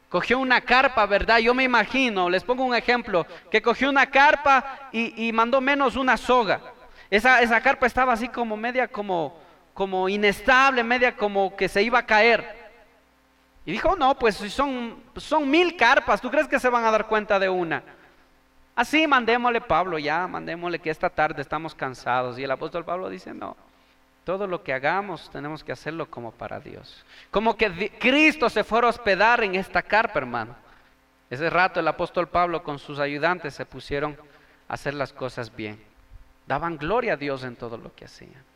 cogió una carpa, ¿verdad? Yo me imagino, les pongo un ejemplo, que cogió una carpa y mandó menos una soga. Esa carpa estaba así como media como inestable, media como que se iba a caer. Y dijo, no, pues si son 1000 carpas, ¿tú crees que se van a dar cuenta de una? Así, mandémosle, Pablo, ya, mandémosle que esta tarde estamos cansados. Y el apóstol Pablo dice, no, todo lo que hagamos tenemos que hacerlo como para Dios. Como que Cristo se fuera a hospedar en esta carpa, hermano. Ese rato el apóstol Pablo con sus ayudantes se pusieron a hacer las cosas bien. Daban gloria a Dios en todo lo que hacían.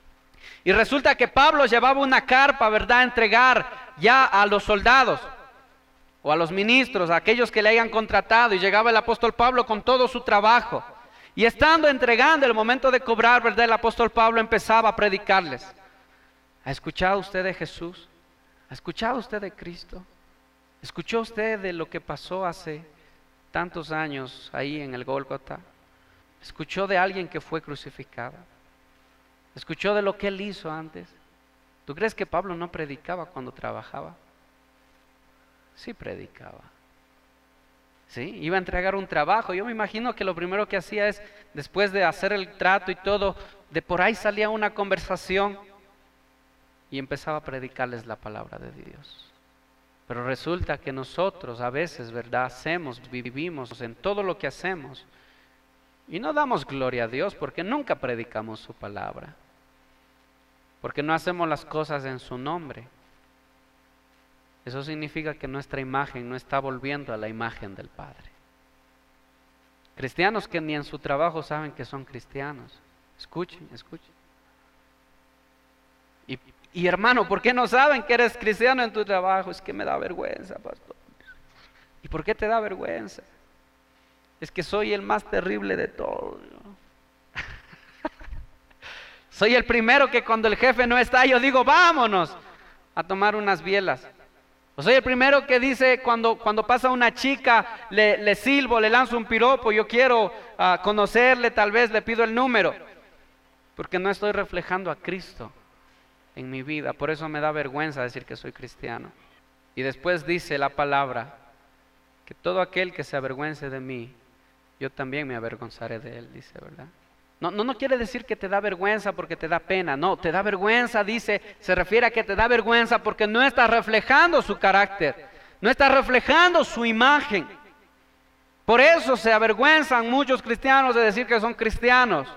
Y resulta que Pablo llevaba una carpa, ¿verdad?, a entregar ya a los soldados o a los ministros, a aquellos que le hayan contratado. Y llegaba el apóstol Pablo con todo su trabajo. Y estando entregando el momento de cobrar, ¿verdad?, el apóstol Pablo empezaba a predicarles. ¿Ha escuchado usted de Jesús? ¿Ha escuchado usted de Cristo? ¿Escuchó usted de lo que pasó hace tantos años ahí en el Gólgota? ¿Escuchó de alguien que fue crucificado? ¿Escuchó de lo que él hizo antes? ¿Tú crees que Pablo no predicaba cuando trabajaba? Sí predicaba. Sí, iba a entregar un trabajo. Yo me imagino que lo primero que hacía es, después de hacer el trato y todo, de por ahí salía una conversación y empezaba a predicarles la palabra de Dios. Pero resulta que nosotros a veces, ¿verdad?, vivimos en todo lo que hacemos y no damos gloria a Dios porque nunca predicamos su palabra, porque no hacemos las cosas en su nombre. Eso significa que nuestra imagen no está volviendo a la imagen del Padre. Cristianos que ni en su trabajo saben que son cristianos. Escuchen. Y hermano, ¿por qué no saben que eres cristiano en tu trabajo? Es que me da vergüenza, pastor. ¿Y por qué te da vergüenza? Es que soy el más terrible de todos. Soy el primero que cuando el jefe no está, yo digo, vámonos a tomar unas bielas. O soy el primero que dice, cuando pasa una chica, le silbo, le lanzo un piropo, yo quiero conocerle, tal vez le pido el número, porque no estoy reflejando a Cristo en mi vida. Por eso me da vergüenza decir que soy cristiano. Y después dice la palabra, que todo aquel que se avergüence de mí, yo también me avergonzaré de él, dice, ¿verdad? No quiere decir que te da vergüenza porque te da pena, no, te da vergüenza, dice, se refiere a que te da vergüenza porque no estás reflejando su carácter, no estás reflejando su imagen. Por eso se avergüenzan muchos cristianos de decir que son cristianos.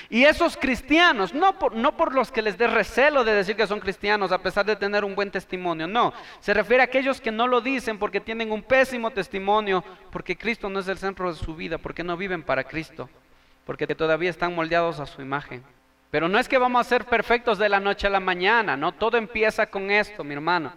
Y esos cristianos, no por los que les dé recelo de decir que son cristianos a pesar de tener un buen testimonio, no, se refiere a aquellos que no lo dicen porque tienen un pésimo testimonio, porque Cristo no es el centro de su vida, porque no viven para Cristo, porque todavía están moldeados a su imagen. Pero no es que vamos a ser perfectos de la noche a la mañana, no, todo empieza con esto, mi hermano.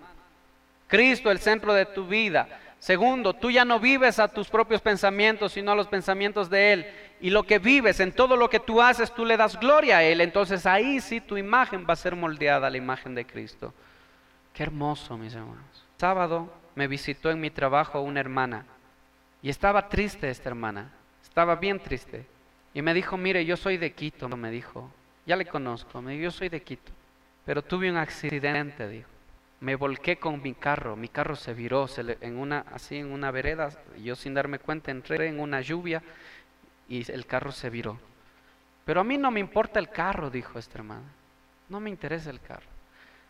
Cristo, el centro de tu vida. Segundo, tú ya no vives a tus propios pensamientos, sino a los pensamientos de Él. Y lo que vives, en todo lo que tú haces, tú le das gloria a Él. Entonces ahí sí tu imagen va a ser moldeada a la imagen de Cristo. Qué hermoso, mis hermanos. Sábado me visitó en mi trabajo una hermana. Y estaba triste esta hermana. Estaba bien triste. Y me dijo, mire, yo soy de Quito, me dijo. Ya le conozco, me dijo, yo soy de Quito. Pero tuve un accidente, dijo. Me volqué con mi carro se viró en una vereda, yo sin darme cuenta entré en una lluvia y el carro se viró. Pero a mí no me importa el carro, dijo esta hermana, no me interesa el carro.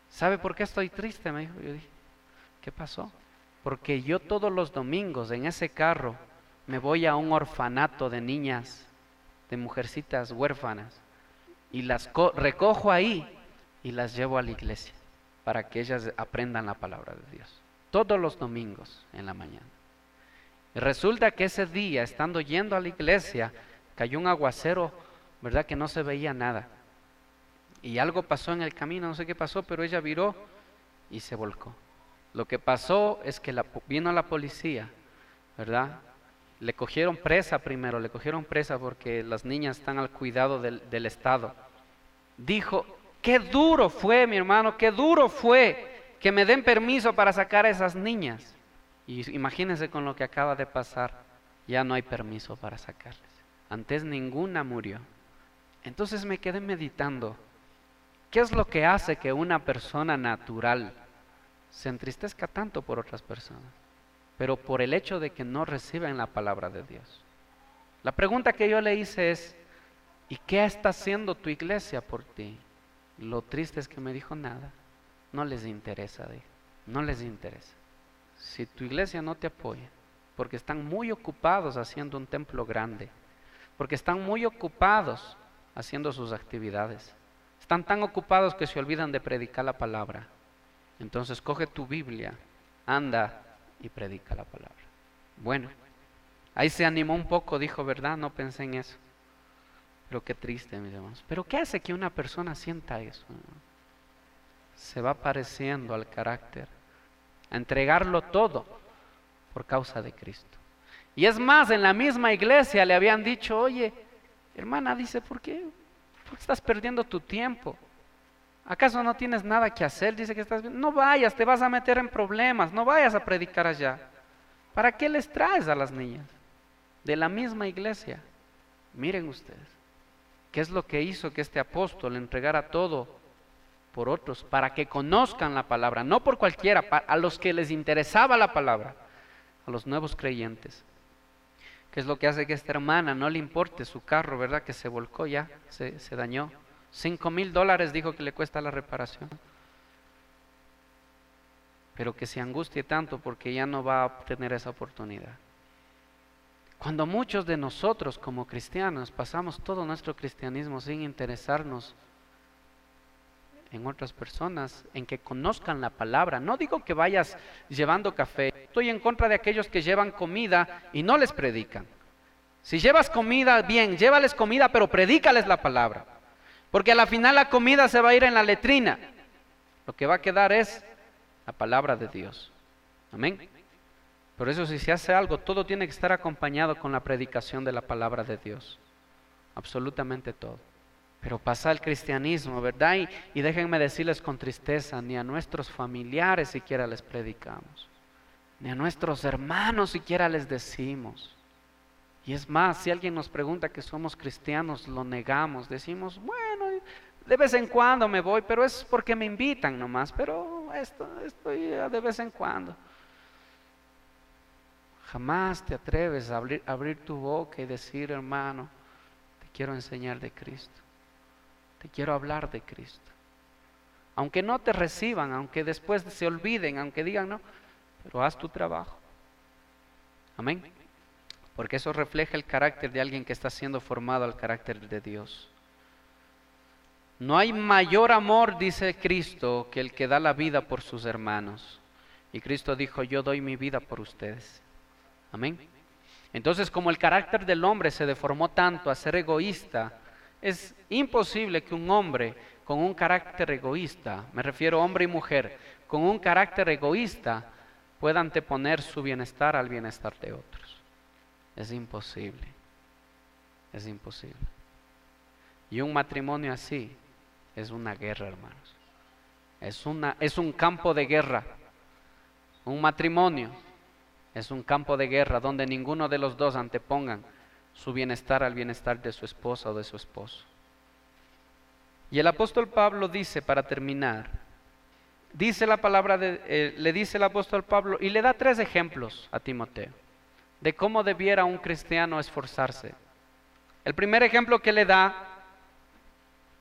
¿Sabe por qué estoy triste? Me dijo. Yo dije, ¿qué pasó? Porque yo todos los domingos en ese carro me voy a un orfanato de niñas, de mujercitas huérfanas, y las recojo ahí y las llevo a la iglesia, para que ellas aprendan la palabra de Dios. Todos los domingos en la mañana. Y resulta que ese día, estando yendo a la iglesia, cayó un aguacero, ¿verdad? Que no se veía nada. Y algo pasó en el camino, no sé qué pasó, pero ella viró y se volcó. Lo que pasó es que vino la policía, ¿verdad? Le cogieron presa primero, le cogieron presa porque las niñas están al cuidado del Estado. Dijo, qué duro fue, mi hermano, qué duro fue que me den permiso para sacar a esas niñas. Y imagínense con lo que acaba de pasar, ya no hay permiso para sacarles. Antes ninguna murió. Entonces me quedé meditando, ¿qué es lo que hace que una persona natural se entristezca tanto por otras personas? Pero por el hecho de que no reciben la palabra de Dios. La pregunta que yo le hice es, ¿y qué está haciendo tu iglesia por ti? Lo triste es que me dijo nada, no les interesa, no les interesa. Si tu iglesia no te apoya, porque están muy ocupados haciendo un templo grande, porque están muy ocupados haciendo sus actividades, están tan ocupados que se olvidan de predicar la palabra, entonces coge tu Biblia, anda y predica la palabra. Bueno, ahí se animó un poco, dijo, ¿verdad? No pensé en eso. Pero qué triste, mis hermanos. Pero ¿qué hace que una persona sienta eso? Se va pareciendo al carácter, a entregarlo todo por causa de Cristo. Y es más, en la misma iglesia le habían dicho, oye, hermana, dice, ¿por qué estás perdiendo tu tiempo? ¿Acaso no tienes nada que hacer? Dice que no vayas, te vas a meter en problemas, no vayas a predicar allá. ¿Para qué les traes a las niñas? De la misma iglesia. Miren ustedes. ¿Qué es lo que hizo que este apóstol entregara todo por otros? Para que conozcan la palabra, no por cualquiera, a los que les interesaba la palabra, a los nuevos creyentes. ¿Qué es lo que hace que esta hermana no le importe su carro, verdad? Que se volcó ya, se dañó. $5,000 dijo que le cuesta la reparación. Pero que se angustie tanto porque ya no va a obtener esa oportunidad. Cuando muchos de nosotros como cristianos pasamos todo nuestro cristianismo sin interesarnos en otras personas, en que conozcan la palabra. No digo que vayas llevando café, estoy en contra de aquellos que llevan comida y no les predican. Si llevas comida, bien, llévales comida, pero predícales la palabra. Porque a la final la comida se va a ir en la letrina. Lo que va a quedar es la palabra de Dios. Amén. Por eso si se hace algo, todo tiene que estar acompañado con la predicación de la palabra de Dios. Absolutamente todo. Pero pasa el cristianismo, ¿verdad? Y déjenme decirles con tristeza, ni a nuestros familiares siquiera les predicamos, ni a nuestros hermanos siquiera les decimos. Y es más, si alguien nos pregunta que somos cristianos, lo negamos, decimos, bueno, de vez en cuando me voy, pero es porque me invitan nomás, pero estoy de vez en cuando. Jamás te atreves a abrir tu boca y decir, hermano, te quiero enseñar de Cristo, te quiero hablar de Cristo. Aunque no te reciban, aunque después se olviden, aunque digan no, pero haz tu trabajo. Amén. Porque eso refleja el carácter de alguien que está siendo formado al carácter de Dios. No hay mayor amor, dice Cristo, que el que da la vida por sus hermanos. Y Cristo dijo, yo doy mi vida por ustedes. Amén. Entonces, como el carácter del hombre se deformó tanto a ser egoísta, es imposible que un hombre con un carácter egoísta, me refiero a hombre y mujer, con un carácter egoísta, pueda anteponer su bienestar al bienestar de otros. Es imposible. Es imposible. Y un matrimonio así es una guerra, hermanos. Es un campo de guerra. Un matrimonio es un campo de guerra donde ninguno de los dos antepongan su bienestar al bienestar de su esposa o de su esposo. Y el apóstol Pablo dice, para terminar, dice la palabra le dice el apóstol Pablo y le da 3 ejemplos a Timoteo de cómo debiera un cristiano esforzarse. El primer ejemplo que le da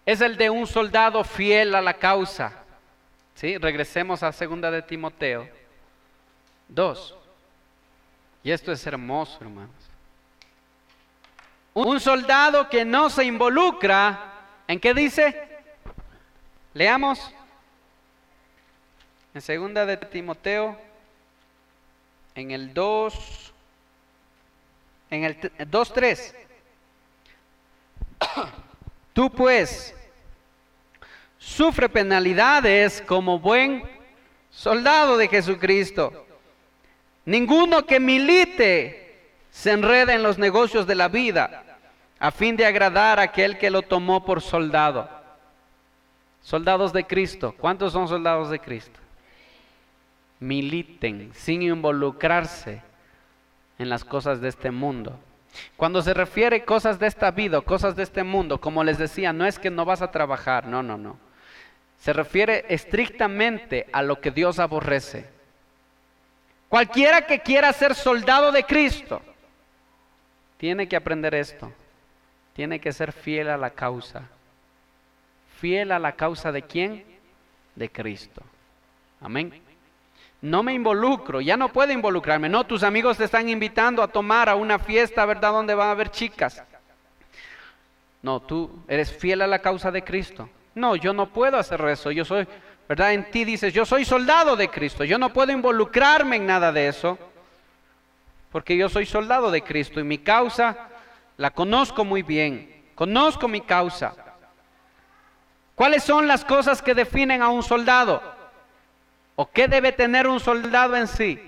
es el de un soldado fiel a la causa. ¿Sí? Regresemos a 2 de Timoteo 2. Y esto es hermoso, hermanos. Un soldado que no se involucra, ¿en qué dice? Leamos. En 2 de Timoteo, en el 2, en el 2:3. Tú pues, sufre penalidades como buen soldado de Jesucristo. Ninguno que milite se enreda en los negocios de la vida, a fin de agradar a aquel que lo tomó por soldado. Soldados de Cristo. ¿Cuántos son soldados de Cristo? Militen sin involucrarse en las cosas de este mundo. Cuando se refiere cosas de esta vida, cosas de este mundo, como les decía, no es que no vas a trabajar, no. Se refiere estrictamente a lo que Dios aborrece. Cualquiera que quiera ser soldado de Cristo, tiene que aprender esto. Tiene que ser fiel a la causa. ¿Fiel a la causa de quién? De Cristo. Amén. No me involucro, ya no puedo involucrarme. No, tus amigos te están invitando a tomar a una fiesta, ¿verdad? Donde van a haber chicas. No, tú eres fiel a la causa de Cristo. No, yo no puedo hacer eso. Yo soy, ¿verdad? En ti dices, yo soy soldado de Cristo. Yo no puedo involucrarme en nada de eso. Porque yo soy soldado de Cristo y mi causa la conozco muy bien. Conozco mi causa. ¿Cuáles son las cosas que definen a un soldado? ¿O qué debe tener un soldado en sí?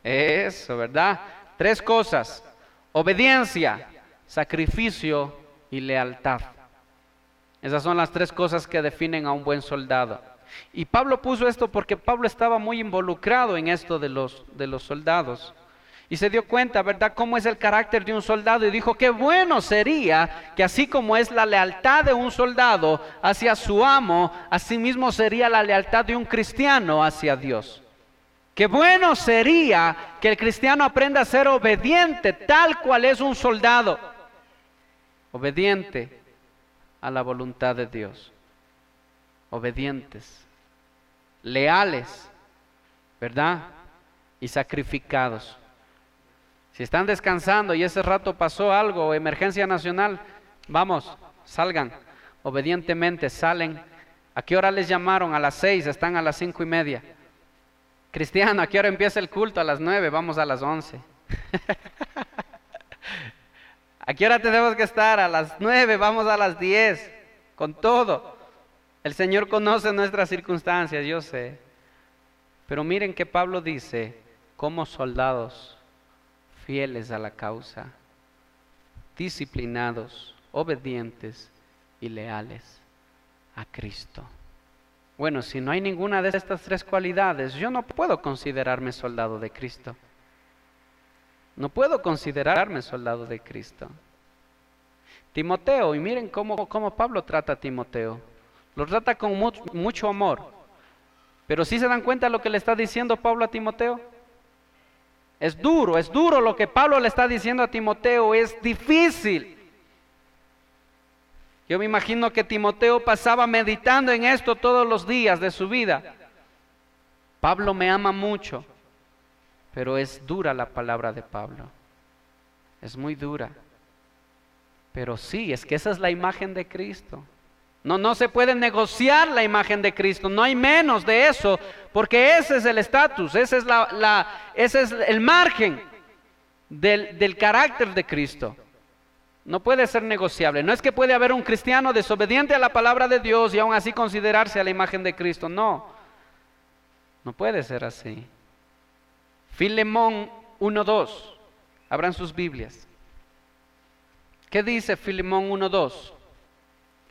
Eso, ¿verdad? 3 cosas: obediencia, sacrificio y lealtad. Esas son las 3 cosas que definen a un buen soldado. Y Pablo puso esto porque Pablo estaba muy involucrado en esto de los soldados. Y se dio cuenta, ¿verdad?, cómo es el carácter de un soldado. Y dijo, qué bueno sería que así como es la lealtad de un soldado hacia su amo, así mismo sería la lealtad de un cristiano hacia Dios. Qué bueno sería que el cristiano aprenda a ser obediente, tal cual es un soldado. Obediente a la voluntad de Dios. Obedientes, leales, ¿verdad? Y sacrificados. Si están descansando y ese rato pasó algo, emergencia nacional, vamos, salgan, obedientemente salen. ¿A qué hora les llamaron? A las 6, están a las 5:30. Cristiano, ¿a qué hora empieza el culto? A las 9, vamos a las 11. ¿A qué hora tenemos que estar? A las 9, vamos a las 10, con todo. El Señor conoce nuestras circunstancias, yo sé. Pero miren que Pablo dice, como soldados fieles a la causa, disciplinados, obedientes y leales a Cristo. Bueno, si no hay ninguna de estas tres cualidades, yo no puedo considerarme soldado de Cristo. No puedo considerarme soldado de Cristo. Timoteo, y miren cómo Pablo trata a Timoteo. Lo trata con mucho amor. Pero ¿sí se dan cuenta de lo que le está diciendo Pablo a Timoteo? Es duro lo que Pablo le está diciendo a Timoteo, es difícil. Yo me imagino que Timoteo pasaba meditando en esto todos los días de su vida. Pablo me ama mucho, pero es dura la palabra de Pablo. Es muy dura. Pero sí, es que esa es la imagen de Cristo. No se puede negociar la imagen de Cristo, no hay menos de eso, porque ese es el estatus, ese es el margen del carácter de Cristo. No puede ser negociable. No es que puede haber un cristiano desobediente a la palabra de Dios y aún así considerarse a la imagen de Cristo. No puede ser así. Filemón 1:2. Abran sus Biblias. ¿Qué dice Filemón 1:2?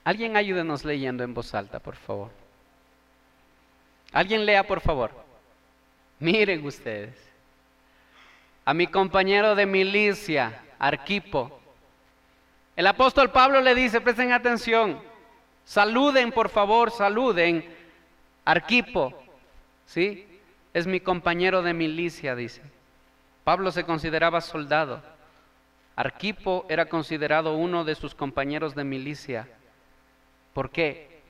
Alguien ayúdenos leyendo en voz alta, por favor. Alguien lea, por favor. Miren ustedes. A mi compañero de milicia, Arquipo. El apóstol Pablo le dice, presten atención, saluden por favor, saluden. Arquipo, ¿sí? Es mi compañero de milicia, dice. Pablo se consideraba soldado. Arquipo era considerado uno de sus compañeros de milicia. ¿Por qué?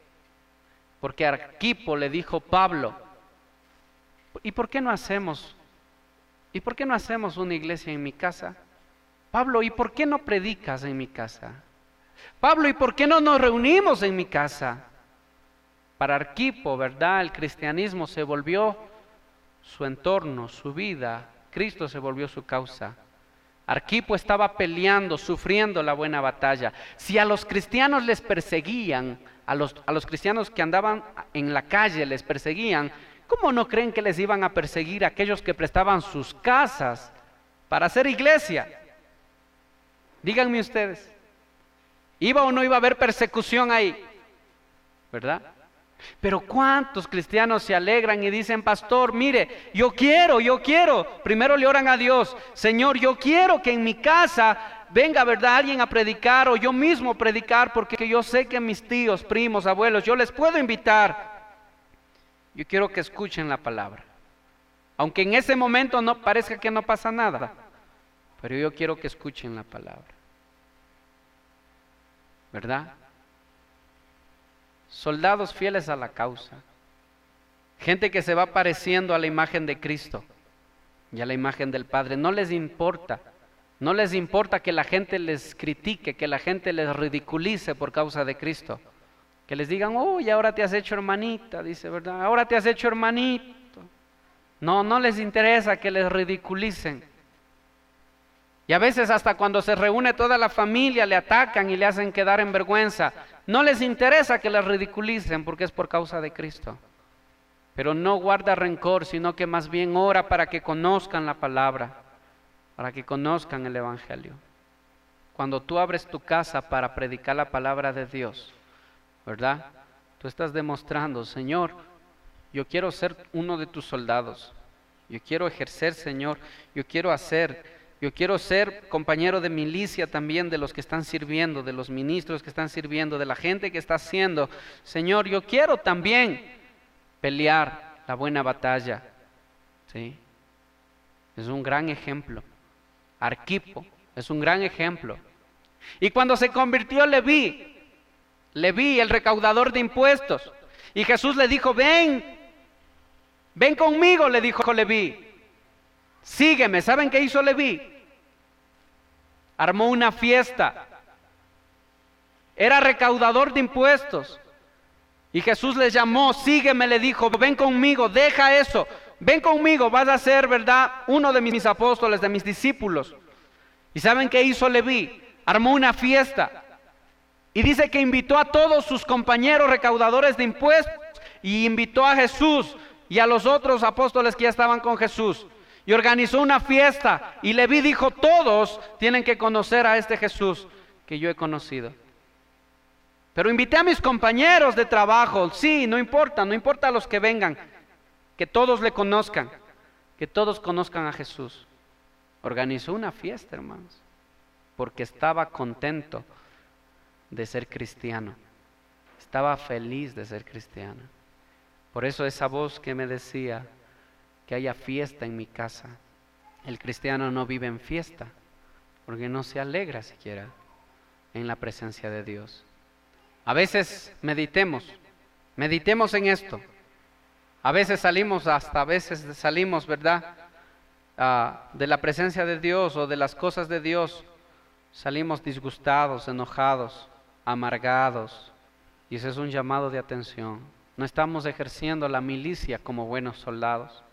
Porque Arquipo le dijo Pablo, ¿y por qué no hacemos una iglesia en mi casa? Pablo, ¿y por qué no predicas en mi casa? Pablo, ¿y por qué no nos reunimos en mi casa? Para Arquipo, ¿verdad? El cristianismo se volvió su entorno, su vida. Cristo se volvió su causa. Arquipo estaba peleando, sufriendo la buena batalla. Si a los cristianos les perseguían, a los cristianos que andaban en la calle les perseguían, ¿cómo no creen que les iban a perseguir a aquellos que prestaban sus casas para hacer iglesia? Díganme ustedes, ¿iba o no iba a haber persecución ahí? ¿Verdad? Pero ¿cuántos cristianos se alegran y dicen, pastor, mire, yo quiero, primero le oran a Dios, Señor, yo quiero que en mi casa venga, ¿verdad?, alguien a predicar o yo mismo predicar, porque yo sé que mis tíos, primos, abuelos, yo les puedo invitar. Yo quiero que escuchen la palabra, aunque en ese momento no parezca que no pasa nada, pero yo quiero que escuchen la palabra, ¿verdad? Soldados fieles a la causa, gente que se va pareciendo a la imagen de Cristo y a la imagen del Padre. No les importa que la gente les critique, que la gente les ridiculice por causa de Cristo, que les digan, y ahora te has hecho hermanita, dice, ¿verdad? Ahora te has hecho hermanito. No les interesa que les ridiculicen. Y a veces hasta cuando se reúne toda la familia le atacan y le hacen quedar en vergüenza. No les interesa que les ridiculicen porque es por causa de Cristo. Pero no guarda rencor, sino que más bien ora para que conozcan la palabra, para que conozcan el Evangelio. Cuando tú abres tu casa para predicar la palabra de Dios, ¿verdad? Tú estás demostrando, Señor, yo quiero ser uno de tus soldados. Yo quiero ejercer, Señor, yo quiero ser compañero de milicia también de los que están sirviendo, de los ministros que están sirviendo, de la gente que está haciendo. Señor, yo quiero también pelear la buena batalla. ¿Sí? Es un gran ejemplo. Arquipo es un gran ejemplo. Y cuando se convirtió Leví, el recaudador de impuestos, y Jesús le dijo, ven conmigo, le dijo Leví, sígueme. ¿Saben qué hizo Leví? Armó una fiesta. Era recaudador de impuestos. Y Jesús les llamó, sígueme, le dijo, ven conmigo, deja eso, ven conmigo, vas a ser, ¿verdad?, uno de mis apóstoles, de mis discípulos. ¿Y saben qué hizo Leví? Armó una fiesta. Y dice que invitó a todos sus compañeros recaudadores de impuestos y invitó a Jesús y a los otros apóstoles que ya estaban con Jesús. Y organizó una fiesta y Leví dijo, todos tienen que conocer a este Jesús que yo he conocido. Pero invité a mis compañeros de trabajo. Sí, no importa los que vengan. Que todos le conozcan. Que todos conozcan a Jesús. Organizó una fiesta, hermanos. Porque estaba contento de ser cristiano. Estaba feliz de ser cristiano. Por eso esa voz que me decía que haya fiesta en mi casa. El cristiano no vive en fiesta. Porque no se alegra siquiera en la presencia de Dios. A veces meditemos en esto. A veces salimos, ¿verdad? De la presencia de Dios o de las cosas de Dios. Salimos disgustados, enojados, amargados. Y ese es un llamado de atención. No estamos ejerciendo la milicia como buenos soldados.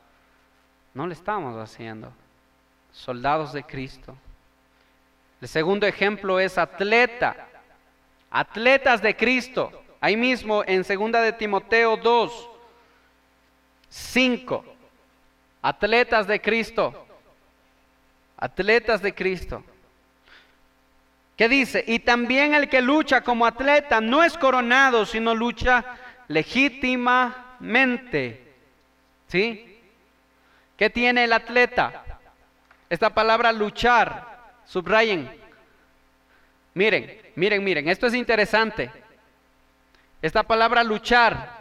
No lo estamos haciendo. Soldados de Cristo. El segundo ejemplo es atleta. Atletas de Cristo. Ahí mismo en 2 de Timoteo 2, 5. Atletas de Cristo. Atletas de Cristo. ¿Qué dice? Y también el que lucha como atleta no es coronado, sino lucha legítimamente. ¿Sí? ¿Qué tiene el atleta? Esta palabra luchar. Subrayen. Miren, esto es interesante. Esta palabra luchar.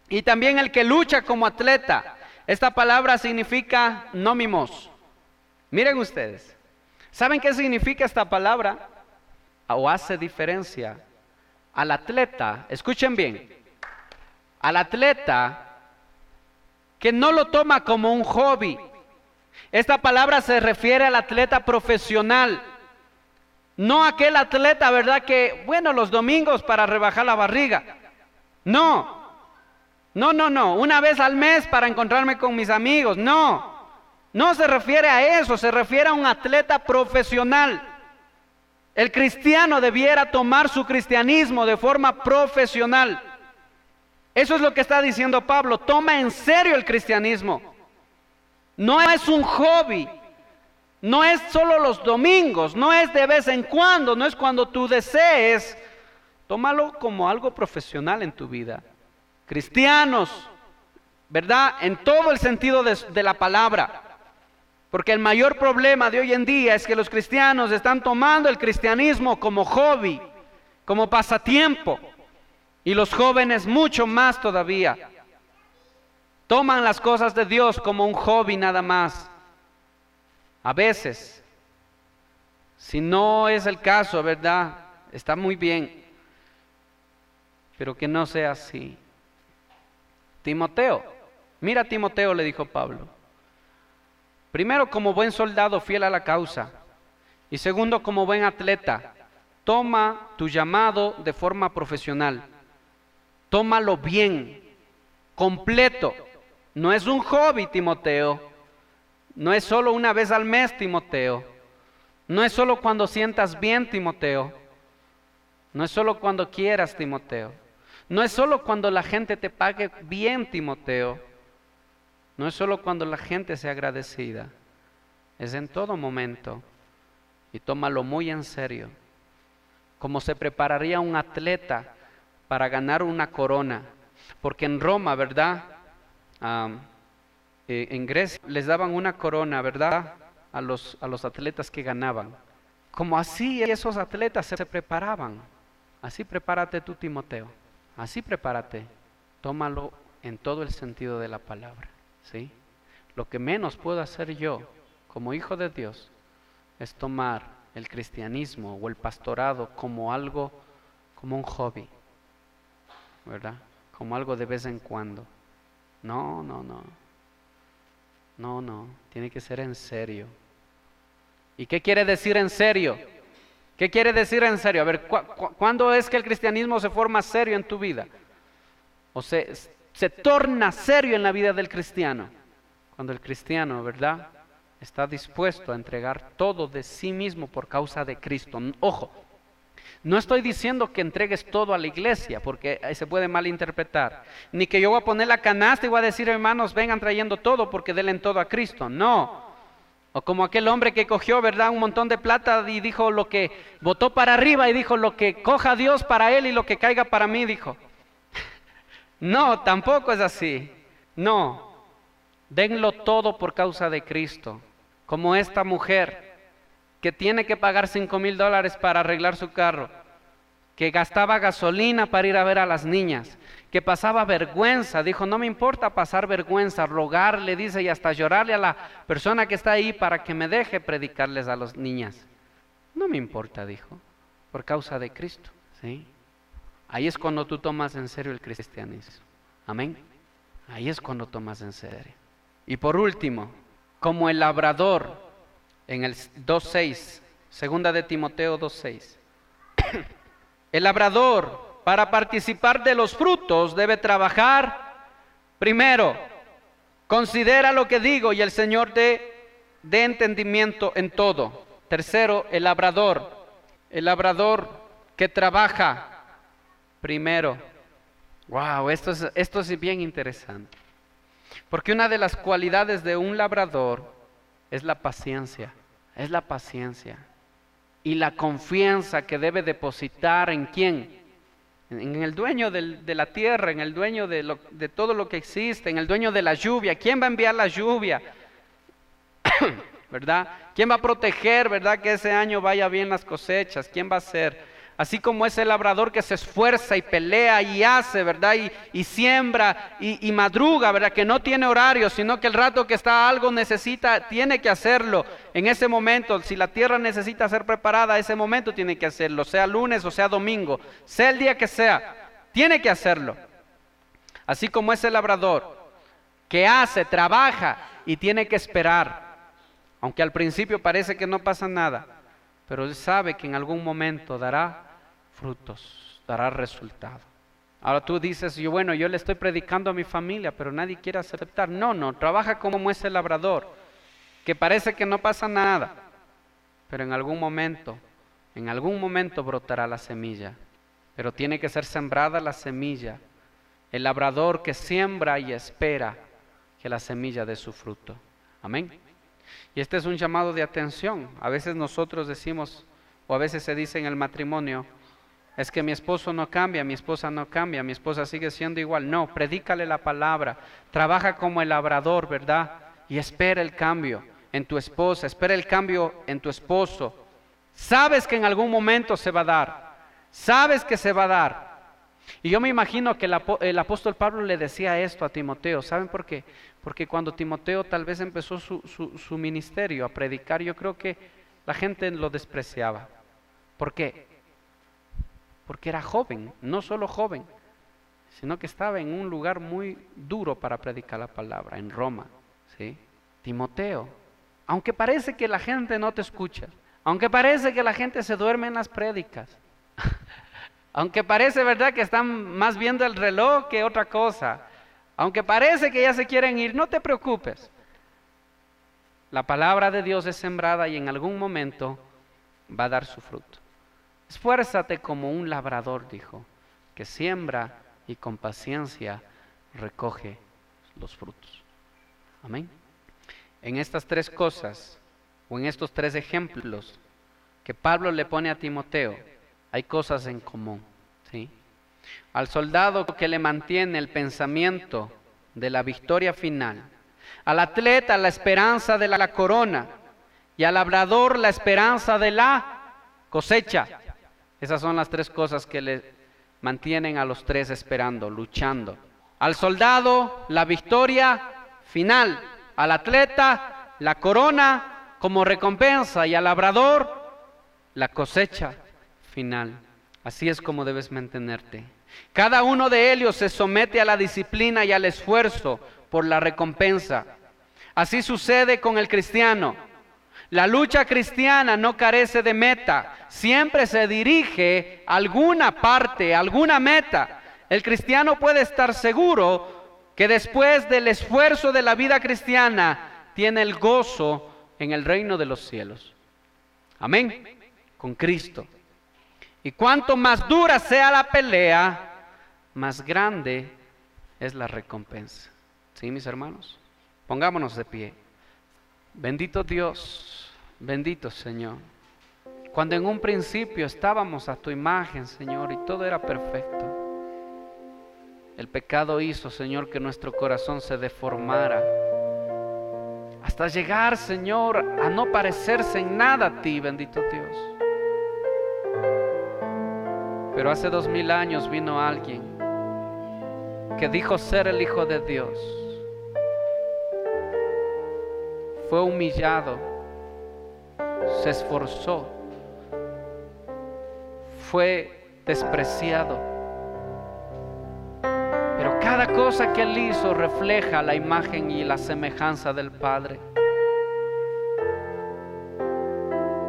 Y también el que lucha como atleta. Esta palabra significa nómimos. Miren ustedes. ¿Saben qué significa esta palabra? O hace diferencia al atleta. Escuchen bien. Al atleta que no lo toma como un hobby. Esta palabra se refiere al atleta profesional. No aquel atleta, ¿verdad? Que, bueno, los domingos para rebajar la barriga. No. Una vez al mes para encontrarme con mis amigos. No se refiere a eso, se refiere a un atleta profesional. El cristiano debiera tomar su cristianismo de forma profesional. Eso es lo que está diciendo Pablo. Toma en serio el cristianismo. No es un hobby. No es solo los domingos, no es de vez en cuando, no es cuando tú desees. Tómalo como algo profesional en tu vida. Cristianos, ¿verdad? En todo el sentido de la palabra. Porque el mayor problema de hoy en día es que los cristianos están tomando el cristianismo como hobby, como pasatiempo. Y los jóvenes mucho más todavía. Toman las cosas de Dios como un hobby nada más. A veces, si no es el caso, ¿verdad? Está muy bien, pero que no sea así. Timoteo, mira a Timoteo, le dijo Pablo. Primero, como buen soldado fiel a la causa. Y segundo, como buen atleta. Toma tu llamado de forma profesional. Tómalo bien, completo. No es un hobby, Timoteo. No es solo una vez al mes, Timoteo. No es solo cuando sientas bien, Timoteo. No es solo cuando quieras, Timoteo. No es solo cuando la gente te pague bien, Timoteo. No es solo cuando la gente sea agradecida. Es en todo momento. Y tómalo muy en serio. Como se prepararía un atleta para ganar una corona. Porque en Roma, ¿verdad? En Grecia les daban una corona, ¿verdad? A los atletas que ganaban. Como así esos atletas se preparaban. Así prepárate tú, Timoteo. Así prepárate. Tómalo en todo el sentido de la palabra, ¿sí? Lo que menos puedo hacer yo como hijo de Dios es tomar el cristianismo o el pastorado como algo, como un hobby, ¿verdad? Como algo de vez en cuando. No, tiene que ser en serio. ¿Y qué quiere decir en serio? ¿Qué quiere decir en serio? A ver, ¿cuándo es que el cristianismo se forma serio en tu vida? O se torna serio en la vida del cristiano. Cuando el cristiano, ¿verdad?, está dispuesto a entregar todo de sí mismo por causa de Cristo. Ojo, no estoy diciendo que entregues todo a la iglesia, porque se puede malinterpretar. Ni que yo voy a poner la canasta y voy a decir, hermanos, vengan trayendo todo porque denle todo a Cristo. No. O como aquel hombre que cogió, ¿verdad?, un montón de plata y dijo lo que botó para arriba y dijo lo que coja Dios para él y lo que caiga para mí, dijo. No, tampoco es así. No, denlo todo por causa de Cristo. Como esta mujer que tiene que pagar $5,000 para arreglar su carro, que gastaba gasolina para ir a ver a las niñas, que pasaba vergüenza, dijo, no me importa pasar vergüenza, rogarle, dice, y hasta llorarle a la persona que está ahí para que me deje predicarles a las niñas. No me importa, dijo, por causa de Cristo, ¿sí? Ahí es cuando tú tomas en serio el cristianismo. Amén. Ahí es cuando tomas en serio. Y por último, como el labrador, en el 2:6, segunda de Timoteo 2:6. El labrador, para participar de los frutos, debe trabajar primero. Considera lo que digo y el Señor dé entendimiento en todo. Tercero, el labrador que trabaja primero. Wow, esto es bien interesante. Porque una de las cualidades de un labrador es la paciencia. Es la paciencia. Y la confianza que debe depositar ¿en quién? En el dueño de la tierra, en el dueño de todo lo que existe, en el dueño de la lluvia. ¿Quién va a enviar la lluvia? ¿Verdad? ¿Quién va a proteger, verdad, que ese año vaya bien las cosechas? ¿Quién va a hacer? Así como ese labrador que se esfuerza y pelea y hace, ¿verdad? Y siembra y madruga, ¿verdad? Que no tiene horario, sino que el rato que está algo necesita, tiene que hacerlo. En ese momento, si la tierra necesita ser preparada, ese momento tiene que hacerlo, sea lunes o sea domingo, sea el día que sea, tiene que hacerlo. Así como ese labrador que hace, trabaja y tiene que esperar, aunque al principio parece que no pasa nada, pero él sabe que en algún momento dará frutos, dará resultado. Ahora tú dices, yo le estoy predicando a mi familia, pero nadie quiere aceptar. No, trabaja como ese labrador, que parece que no pasa nada, pero en algún momento brotará la semilla, pero tiene que ser sembrada la semilla. El labrador que siembra y espera que la semilla dé su fruto. Amén. Y este es un llamado de atención. A veces nosotros decimos, o a veces se dice en el matrimonio, es que mi esposo no cambia, mi esposa no cambia, mi esposa sigue siendo igual. No, predícale la palabra, trabaja como el labrador, ¿verdad? Y espera el cambio en tu esposa, espera el cambio en tu esposo. Sabes que en algún momento se va a dar, sabes que se va a dar. Y yo me imagino que el apóstol Pablo le decía esto a Timoteo. ¿Saben por qué? Porque cuando Timoteo tal vez empezó su ministerio a predicar, yo creo que la gente lo despreciaba. ¿Por qué? Porque era joven, no solo joven, sino que estaba en un lugar muy duro para predicar la palabra, en Roma, ¿sí? Timoteo, aunque parece que la gente no te escucha, aunque parece que la gente se duerme en las prédicas, aunque parece, ¿verdad?, que están más viendo el reloj que otra cosa, aunque parece que ya se quieren ir, no te preocupes. La palabra de Dios es sembrada y en algún momento va a dar su fruto. Esfuérzate como un labrador, dijo, que siembra y con paciencia recoge los frutos. Amén. En estas tres cosas, o en estos tres ejemplos que Pablo le pone a Timoteo, hay cosas en común, ¿sí? Al soldado que le mantiene el pensamiento de la victoria final, al atleta la esperanza de la corona y al labrador la esperanza de la cosecha. Esas son las tres cosas que le mantienen a los tres esperando, luchando. Al soldado la victoria final, al atleta la corona como recompensa y al labrador la cosecha final. Así es como debes mantenerte. Cada uno de ellos se somete a la disciplina y al esfuerzo por la recompensa. Así sucede con el cristiano. La lucha cristiana no carece de meta, siempre se dirige a alguna parte, a alguna meta. El cristiano puede estar seguro que después del esfuerzo de la vida cristiana tiene el gozo en el reino de los cielos. Amén. Con Cristo. Y cuanto más dura sea la pelea, más grande es la recompensa. ¿Sí, mis hermanos? Pongámonos de pie. Bendito Dios, bendito Señor. Cuando en un principio estábamos a tu imagen, Señor, y todo era perfecto, el pecado hizo, Señor, que nuestro corazón se deformara, hasta llegar, Señor, a no parecerse en nada a ti, bendito Dios. Pero hace 2000 años vino alguien que dijo ser el Hijo de Dios. Fue humillado, se esforzó, fue despreciado. Pero cada cosa que él hizo refleja la imagen y la semejanza del Padre.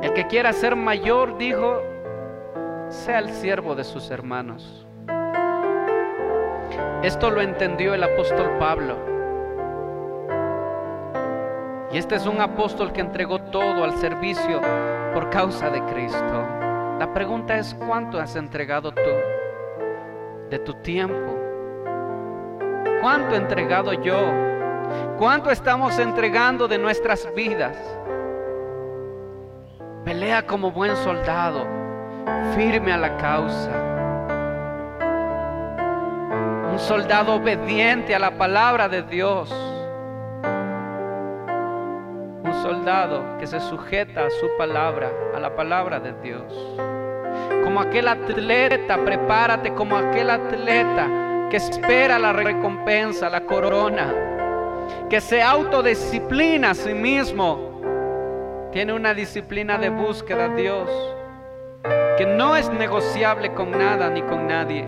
El que quiera ser mayor, dijo, sea el siervo de sus hermanos. Esto lo entendió el apóstol Pablo. Y este es un apóstol que entregó todo al servicio por causa de Cristo. La pregunta es, ¿cuánto has entregado tú de tu tiempo? ¿Cuánto he entregado yo? ¿Cuánto estamos entregando de nuestras vidas? Pelea como buen soldado, firme a la causa. Un soldado obediente a la palabra de Dios. Un soldado que se sujeta a su palabra, a la palabra de Dios. Como aquel atleta, prepárate como aquel atleta que espera la recompensa, la corona, que se autodisciplina a sí mismo, tiene una disciplina de búsqueda a Dios, que no es negociable con nada ni con nadie.